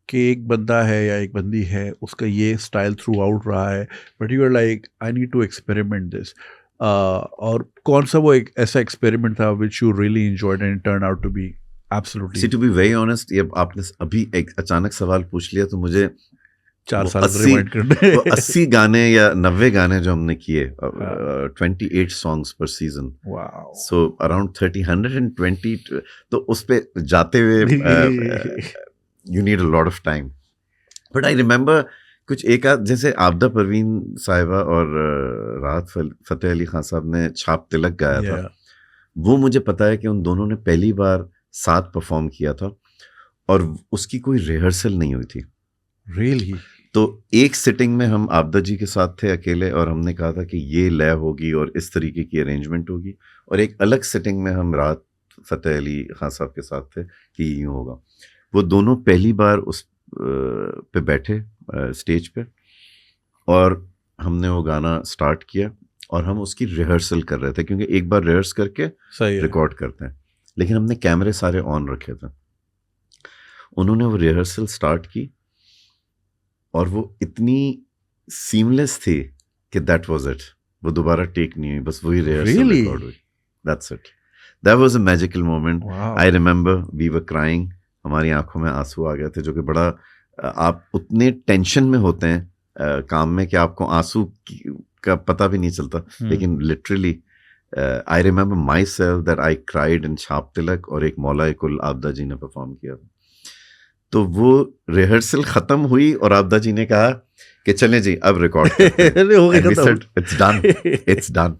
कि एक बंदा है या एक बंदी है, उसका ये स्टाइल थ्रू आउट रहा है, but you are like I need to experiment this, और कौन सा वो एक ऐसा एक्सपेरिमेंट था which you really enjoyed and turn out to be absolutely? See to be very honest, ये आपने अभी एक अचानक सवाल पूछ लिया, तो मुझे 4 साल रिमाइंड करने 80 गाने या 90 गाने जो हमने किए, 28 सॉन्ग्स पर सीजन, सो अराउंड 120, तो उस पे जाते हुए you need a lot of time. But I remember कुछ एक आध, जैसे आपदा परवीन साहिबा और राहत फतेह अली खान साहब ने छाप तिलक गाया था, वो मुझे पता है कि उन दोनों ने पहली बार साथ परफॉर्म किया था, और उसकी कोई रिहर्सल नहीं हुई थी। Really? तो एक सिटिंग में हम आपदा जी के साथ थे अकेले, और हमने कहा था कि ये लय होगी और इस तरीके की अरेंजमेंट होगी, और एक अलग सिटिंग में हम राहत फतेह अली खान साहब के साथ थे कि यूँ होगा। वो दोनों पहली बार उस पे बैठे स्टेज पे, और हमने वो गाना स्टार्ट किया, और हम उसकी रिहर्सल कर रहे थे, क्योंकि एक बार रिहर्स करके रिकॉर्ड करते हैं, लेकिन हमने कैमरे सारे ऑन रखे थे। उन्होंने वो रिहर्सल स्टार्ट की, और वो इतनी सीमलेस थी कि दैट वाज इट, वो दोबारा टेक नहीं हुई, बस वही रिहर्सल रिकॉर्ड हुई, that's it. That was a magical moment. I remember we were crying, हमारी आंखों में आंसू आ गए थे, जो कि बड़ा, आप उतने टेंशन में होते हैं काम में कि आपको आंसू का पता भी नहीं चलता, लेकिन literally I remember my self that I cried in छाप तिलक, और एक मौला कुल आपदा जी ने परफॉर्म किया था। तो वो रिहर्सल खत्म हुई और आपदा जी ने कहा कि चलें जी अब रिकॉर्ड करते हैं। It's done, it's done.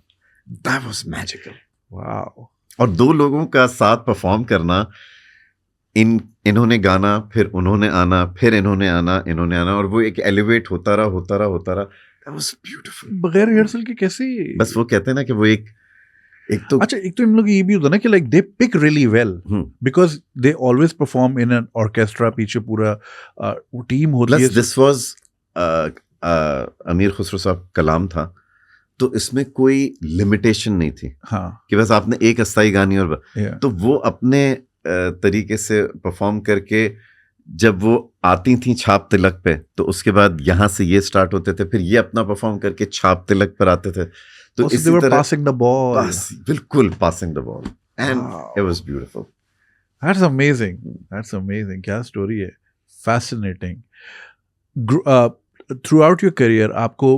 That was magical. Wow. और 2 लोगों का साथ परफॉर्म करना, इन्होंने गाना, फिर उन्होंने आना, फिर इन्होंने आना, और वो एक एलिवेट होता रहा। That was beautiful. बगैर रिहर्सल के कैसे? बस वो कहते हैं ना कि वो एक तो अच्छा, एक तो इन लोग ये भी होता है ना कि like they pick really well, because they always perform in an orchestra, पीछे पूरा वो टीम होती है। दिस वाज अमीर खुसरो साहब कलाम था, तो इसमें कोई लिमिटेशन नहीं थी। हाँ, कि बस आपने एक अस्थाई गानी, और तो वो अपने तरीके से परफॉर्म करके, जब वो आती थी छाप तिलक पे, तो उसके बाद यहाँ से ये स्टार्ट होते थे, फिर ये अपना परफॉर्म करके छाप तिलक पर आते थे, तो इसी तरह पासिंग द बॉल, बिल्कुल passing the ball. and Wow. it was beautiful. That's amazing. That's amazing. क्या story है? Fascinating. Throughout your career, आपको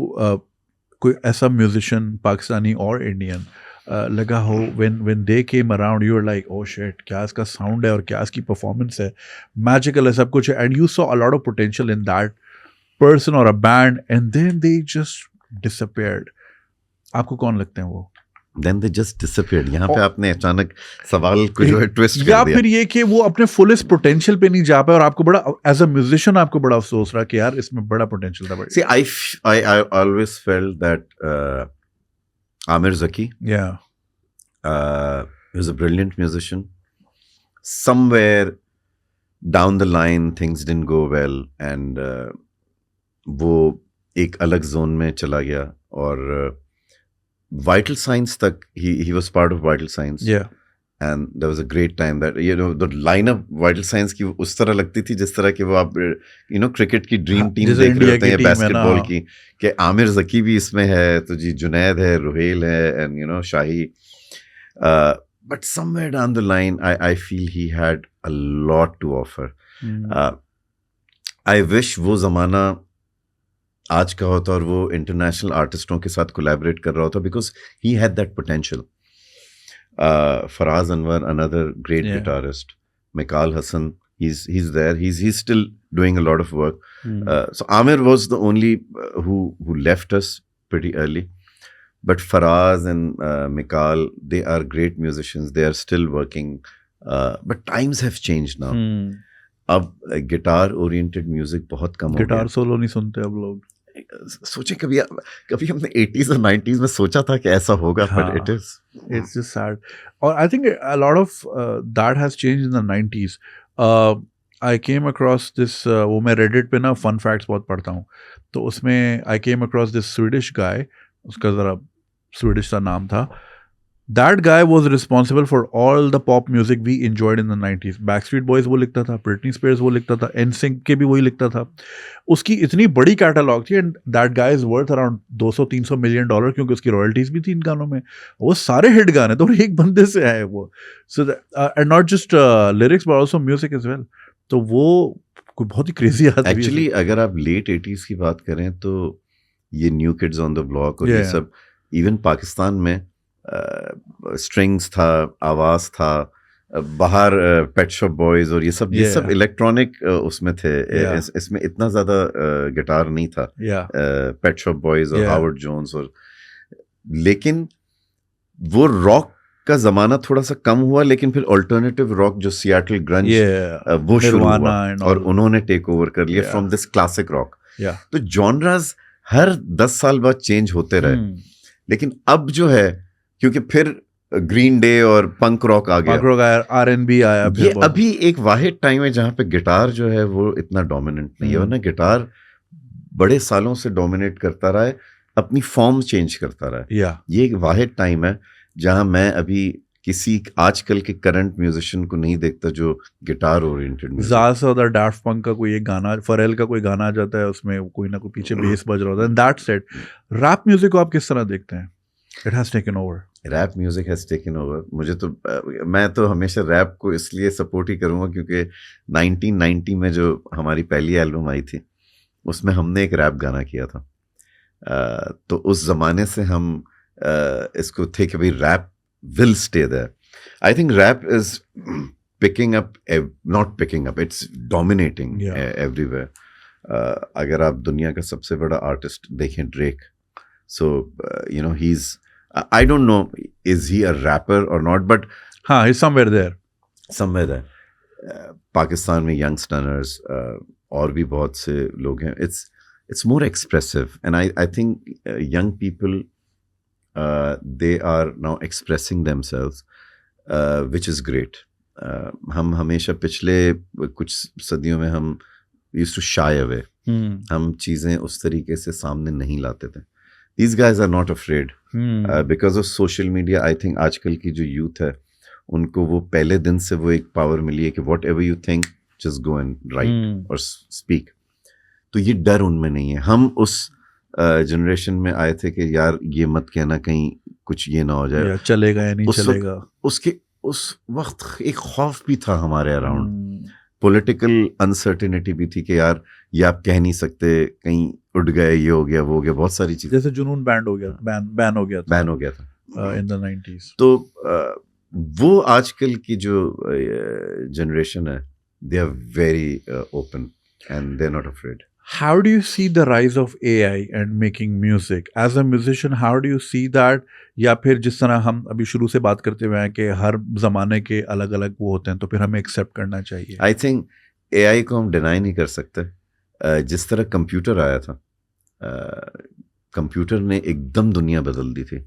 कोई ऐसा musician, पाकिस्तानी और Indian लगा हो when they came around, you were like, oh shit, क्या इसका sound है और क्या इसकी performance है, magical है सब कुछ है, and you saw a lot of potential in that person or a band, and then they just disappeared. आपको कौन लगते हैं वो? Then they just disappeared. यहाँ पे आपने अचानक सवाल को जो है ट्विस्ट कर या दिया. फिर ये कि वो अपने फुलेस्ट पोटेंशियल पे नहीं जा पाए और आपको बड़ा एज अ म्यूजिशियन आपको बड़ा अफसोस रहा कि यार इसमें बड़ा पोटेंशियल था. See, I always felt that Amir Zaki, Yeah. he was a brilliant musician. Somewhere down the line things didn't go well and वो एक अलग जोन में चला गया और Vital Signs तक he was part of Vital Signs. Yeah. And there was a great time that the lineup Vital Signs की उस तरह लगती थी जिस तरह कि वो आप क्रिकेट की ड्रीम टीम देख रहे होते हैं बास्केटबॉल की कि आमिर जकी भी इसमें है तो जी जुनैद है रुहेल है and shahi but somewhere down the line I feel he had a lot to offer. I wish वो ज़माना आज का होता और वो इंटरनेशनल आर्टिस्टों के साथ कोलैबोरेट कर रहा होता because he had that potential. Faraz Anwar, another great guitarist, Mikaal Hasan, he's there, he's still doing a lot of work. So Amir was the only who left us pretty early, but Faraz and Mikal, they are great musicians, they are still working, but times have changed now. अब गिटार ओरिएंटेड म्यूजिक बहुत कम हो गया. गिटार सोलो नहीं सुनते अब लोग. सोचे कभी हमने 80s और 90s में सोचा था कि ऐसा होगा, but it's just sad. और I think a lot of that has changed in the 90s. I came across this वो मैं Reddit पे ना fun facts बहुत पढ़ता हूँ तो उसमें I came across this Swedish guy, उसका ज़रा Swedish सा नाम था. That guy was responsible for all the pop music we enjoyed in the 90s. Backstreet Boys वो लिखता था, Britney Spears वो लिखता था, NSYNC के भी वही लिखता था. उसकी इतनी बड़ी कैटलॉग थी and that guy is worth around $200-300 million क्योंकि उसकी रॉयल्टीज भी थी इन गानों में. वो सारे हिट गाने तो एक बंदे से आए वो. So and not just lyrics but also music as well. तो वो कोई बहुत ही क्रेजी आदमी. Actually अगर आप late 80s की बात करें तो ये New Kids on the Block और ये सब इवन पाकिस्तान में स्ट्रिंग्स था, आवाज था, बाहर पेट शॉप बॉयज और ये सब इलेक्ट्रॉनिक उसमें थे. इसमें इतना ज्यादा गिटार नहीं था. पेट शॉप बॉयज और हावर्ड जोन्स और लेकिन वो रॉक का जमाना थोड़ा सा कम हुआ लेकिन फिर अल्टरनेटिव रॉक जो सियाटल ग्रंज वो शुरू हुआ और उन्होंने टेक ओवर कर लिया फ्रॉम दिस क्लासिक रॉक. तो जॉनरास हर 10 साल बाद चेंज होते रहे लेकिन अब जो है क्योंकि फिर ग्रीन डे और पंक रॉक आ गया, R&B आया. ये अभी एक वाहिद टाइम है जहाँ पे गिटार जो है वो इतना डोमिनेंट नहीं है. वरना गिटार बड़े सालों से डोमिनेट करता रहा है, अपनी फॉर्म चेंज करता रहा है. ये एक वाहिद टाइम है जहाँ मैं अभी किसी आजकल के करंट म्यूजिशियन को नहीं देखता जो गिटार ओरिएंटेड. ज़्यादा डाफ्ट पंक का कोई एक गाना, फरेल का कोई गाना आ जाता है उसमें कोई ना कोई पीछे बेस बज रहा होता है. दैट सेड रैप म्यूजिक को आप किस तरह देखते हैं? It has taken over. Rap music has taken over. मुझे तो मैं तो हमेशा रैप को इसलिए सपोर्ट ही करूँगा क्योंकि 1990 में जो हमारी पहली एल्बम आई थी उसमें हमने एक रैप गाना किया था. तो उस ज़माने से हम इसको थे कि भाई rap will stay there. I think rap is picking up, not picking up, it's dominating everywhere. अगर आप दुनिया का सबसे बड़ा आर्टिस्ट देखें Drake, so he's I don't know is he a rapper or not but he's somewhere there. Pakistan में young stunners और भी बहुत से लोग हैं. It's more expressive and I think young people they are now expressing themselves which is great. हम हमेशा पिछले कुछ सदियों में हम used to shy away. हम चीज़ें उस तरीके से सामने नहीं लाते थे. These guys are not afraid because of social media. I think आजकल की जो youth है उनको वो पहले दिन से वो एक पावर मिली है कि whatever you think just go and write or speak. तो ये डर उनमें नहीं है. हम उस जनरेशन में आए थे कि यार ये मत कहना कहीं कुछ ये ना हो जाए, चलेगा या नहीं चलेगा. उसके उस वक्त एक खौफ भी था हमारे अराउंड, पॉलिटिकल अनसर्टेनिटी भी थी कि यार ये आप कह नहीं सकते, कहीं उड़ गए, ये हो गया, वो हो गया, बहुत सारी चीजें। जैसे जुनून बैन हो गया था इन द 90s। तो वो आजकल की जो जनरेशन है, they are very open and they are not afraid. How do you see the rise of AI and making music? As a musician, how do you see that? या फिर जिस तरह हम अभी शुरू से बात करते हुए हैं कि हर ज़माने के अलग अलग वो होते हैं, तो फिर हमें एक्सेप्ट करना चाहिए। आई थिंक AI को हम डिनाई नहीं कर सकते। जिस तरह कंप्यूटर आया था, कंप्यूटर ने एकदम दुनिया बदल दी थी,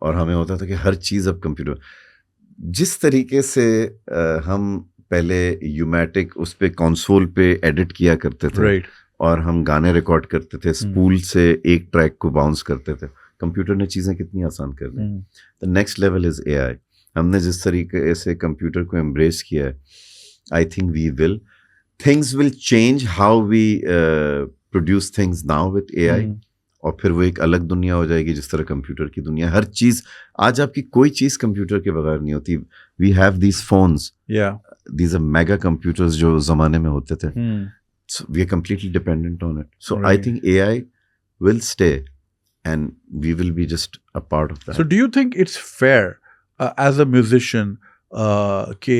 और हमें होता था कि हर चीज़ अब कंप्यूटर। जिस तरीके से हम पहले यूमैटिक उस पे कंसोल पे एडिट किया करते थे, Right. और हम गाने रिकॉर्ड करते थे, स्पूल से एक ट्रैक को बाउंस करते थे, कंप्यूटर ने चीज़ें कितनी आसान कर दी। The next level is AI। हमने जिस तरीके से कंप्यूटर को एम्ब्रेस किया है, I think we will, things will change how we produce things now with AI, और फिर वो एक अलग दुनिया हो जाएगी जिस तरह कंप्यूटर की दुनिया। हर चीज़ आज आपकी कोई चीज़ कंप्यूटर के बगैर नहीं होती। We have these phones, these are mega computers जो ज़माने में होते थे। So we are completely dependent on it. So Right. I think AI will stay, and we will be just a part of that. So do you think it's fair as a musician कि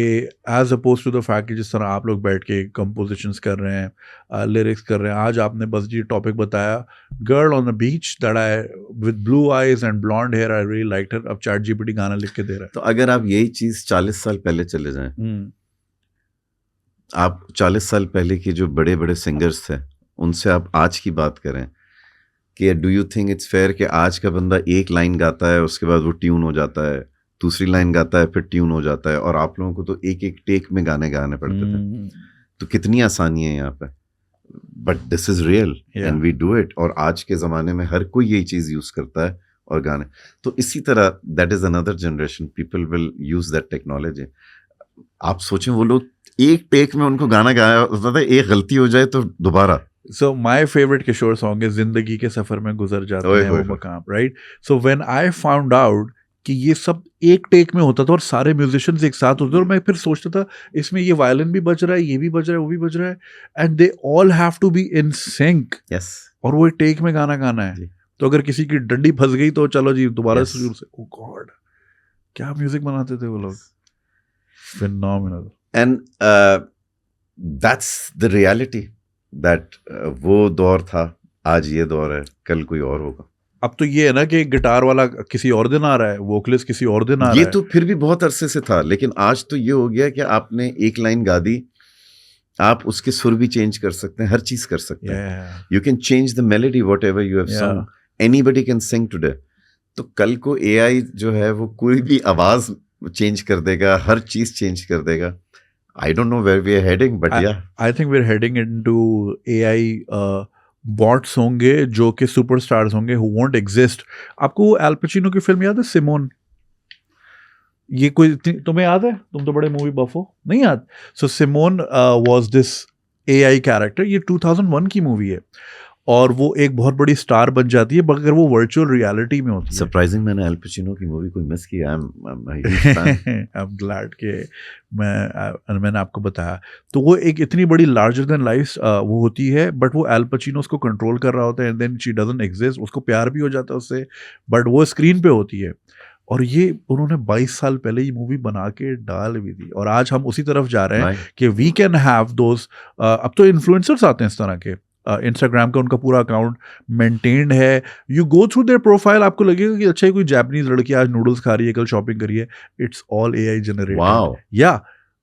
as opposed to the fact कि जिस तरह आप लोग बैठ के compositions कर रहे हैं, lyrics कर रहे हैं, आज आपने बस ये topic बताया, girl on the beach that I with blue eyes and blonde hair I really liked her, अब ChatGPT गाना लिख के दे रहा है। तो अगर आप यही चीज़ 40 साल पहले चले जाएं, आप 40 साल पहले के जो बड़े बड़े सिंगर्स थे, उनसे आप आज की बात करें कि do you think it's fair कि आज का बंदा एक लाइन गाता है, उसके बाद वो ट्यून हो जाता है, दूसरी लाइन गाता है, फिर ट्यून हो जाता है, और आप लोगों को तो एक एक टेक में गाने गाने पड़ते थे। तो कितनी आसानी है यहाँ पे, but this is real and we do it. और आज के ज़माने में हर कोई यही चीज़ यूज़ करता है और गाने। तो इसी तरह that is another generation, people will use that technology. आप सोचें, वो लोग एक टेक में उनको गाना गाया होता था, एक गलती हो जाए तो दोबारा। So my favorite Kishore song है जिंदगी के सफर में गुजर जाते हैं वो मकाम, right? So when I found out कि ये सब एक टेक में होता था और सारे म्यूजिशियंस एक साथ होते थे, और मैं फिर सोचता था इसमें ये वायलिन भी बज रहा है, ये भी बज रहा है, वो भी बज रहा है, and they all have to be in sync. Yes. और वो एक टेक में गाना गाना है। तो अगर किसी की डंडी फंस गई तो चलो जी दोबारा शुरू से। ओह गॉड, क्या म्यूजिक बनाते थे वो लोग, phenomenal. And that's the reality that वो दौर था, आज ये दौर है, कल कोई और होगा। अब तो ये है ना कि गिटार वाला किसी और दिन आ रहा है, वोकलिस्ट किसी और दिन आ रहा है। ये तो फिर भी बहुत अरसे से था, लेकिन आज तो ये हो गया कि आपने एक लाइन गा दी, आप उसके सुर भी चेंज कर सकते हैं, हर चीज कर सकते हैं। You can change the melody what ever you have song, anybody can sing today. तो कल को AI जो है वो कोई भी आवाज चेंज कर देगा, हर चीज चेंज कर देगा। I don't know where we are heading, but yeah. I think we're heading into AI bots होंगे जो कि सुपरस्टार्स होंगे who won't exist. आपको एल पचिनो की फिल्म याद है, सिमोन? ये कोई तुम्हें याद है? तुम तो बड़े मूवी बफ हो, नहीं याद? So Simone was this AI character. ये 2001 की मूवी है और वो एक बहुत बड़ी स्टार बन जाती है, मगर वो वर्चुअल रियलिटी में होती है। सरप्राइजिंग, मैंने एल पचिनो की मूवी कोई मिस किया। आई एम ग्लैड कि मैंने आपको बताया। तो वो एक इतनी बड़ी लार्जर देन लाइफ वो होती है, बट वो एल पचिनो उसको कंट्रोल कर रहा होता है, and then she doesn't exist. उसको प्यार भी हो जाता है उससे, बट वो स्क्रीन पे होती है। और ये उन्होंने 22 साल पहले ये मूवी बना के डाल भी दी, और आज हम उसी तरफ जा रहे हैं कि वी कैन हैव दोज। अब तो इन्फ्लुएंसर्स आते हैं इस तरह के, इंस्टाग्राम का उनका पूरा अकाउंट मेंटेन्ड है। You go through their profile, आपको लगेगा कि अच्छा कोई जापानीज लड़की आज नूडल्स खा रही है, कल शॉपिंग करी है। It's all AI generated. या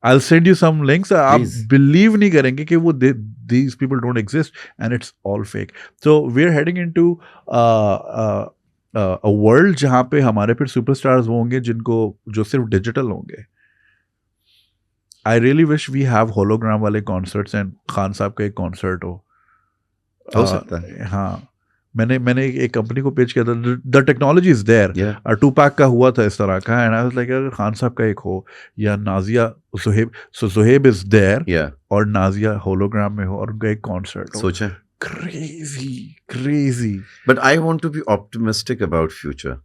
I will send you some links, आप बिलीव नहीं करेंगे कि वो these people don't exist and it's all fake. So we are heading into a world जहाँ पे हमारे फिर सुपरस्टार्स होंगे जो सिर्फ डिजिटल होंगे। I really wish we have hologram वाले कॉन्सर्ट्स एंड खान साहब का एक कॉन्सर्ट हो सकता है। हाँ, मैंने एक कंपनी को पेश किया था, the technology is there. Tupac का हुआ था इस तरह का, एंड आई वाज लाइक अगर खान साहब का एक हो या नाजिया सुहेब इज देयर और नाजिया होलोग्राम में हो और उनका एक कॉन्सर्ट हो। सोचा, crazy. But I want to be optimistic about future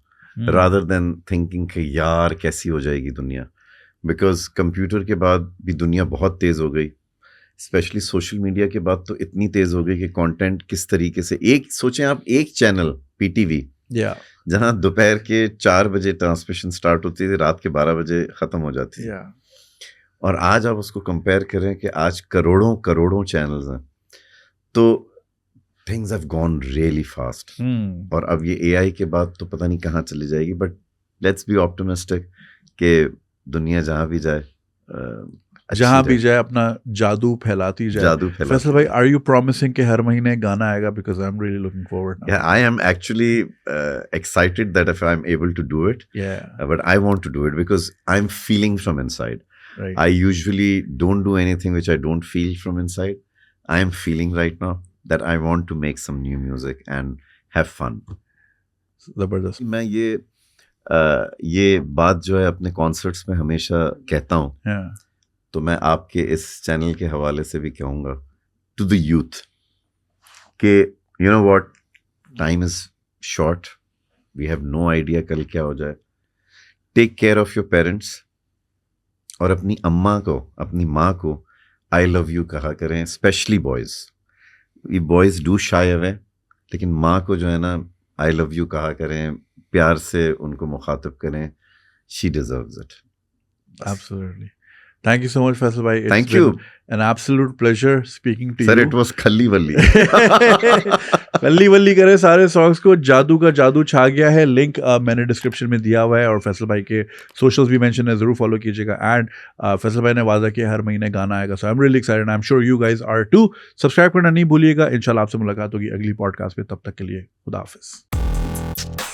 rather than thinking कि यार कैसी हो जाएगी दुनिया। बिकॉज कंप्यूटर के बाद भी दुनिया बहुत तेज़ हो गई, स्पेशली सोशल मीडिया के बाद तो इतनी तेज़ हो गई कि कंटेंट किस तरीके से, एक सोचें आप, एक चैनल पीटीवी जहाँ दोपहर के 4 बजे ट्रांसमिशन स्टार्ट होती थी, रात के 12 बजे ख़त्म हो जाती थी, और आज आप उसको कंपेयर करें कि आज करोड़ों करोड़ों चैनल्स हैं, तो things have gone really fast. और अब ये एआई के बाद तो पता नहीं कहाँ चली जाएगी, बट लेट्स बी ऑप्टिमिस्टिक कि दुनिया जहाँ भी जाए अपना जादू फैलाती जाए। फैसल भाई, आर यू प्रॉमिसिंग कि हर महीने गाना आएगा? Because I am really looking forward now. Yeah, I am actually excited that if I'm able to do it. But I want to do it because I'm feeling from inside. Right. I usually don't do anything which I don't feel from inside. I am feeling right now that I want to make some new music and have fun. जबरदस्त। मैं ये बात जो है अपने कॉन्सर्ट्स में हमेशा कहता हूँ, तो मैं आपके इस चैनल के हवाले से भी कहूँगा टू द यूथ कि you know what, time is short, we have no idea कल क्या हो जाए। Take care of your parents, और अपनी अम्मा को, अपनी माँ को आई लव यू कहा करें, स्पेशली बॉयज़। ये बॉयज़ डू शाय अवे, लेकिन माँ को जो है ना आई लव यू कहा करें, प्यार से उनको मुखातिब करें, she deserves it. Absolutely. Thank you so much, Faisal bhai. It's Thank you. An absolute pleasure speaking to Sir, you. it was खल्ली वल्ली। खल्ली वल्ली करे सारे सॉन्ग्स को, जादू का जादू छा गया है। लिंक मैंने डिस्क्रिप्शन में दिया हुआ है, और फैसल भाई के सोशल्स भी मेंशन है, ज़रूर फॉलो कीजिएगा। एंड फैसल भाई ने वादा किया हर महीने गाना आएगा, so I am really excited, I am sure you guys are too. Subscribe करना नहीं भूलिएगा। इंशाल्लाह आपसे मुलाकात होगी अगली पॉडकास्ट में, तब तक के लिए खुदा हाफिज़।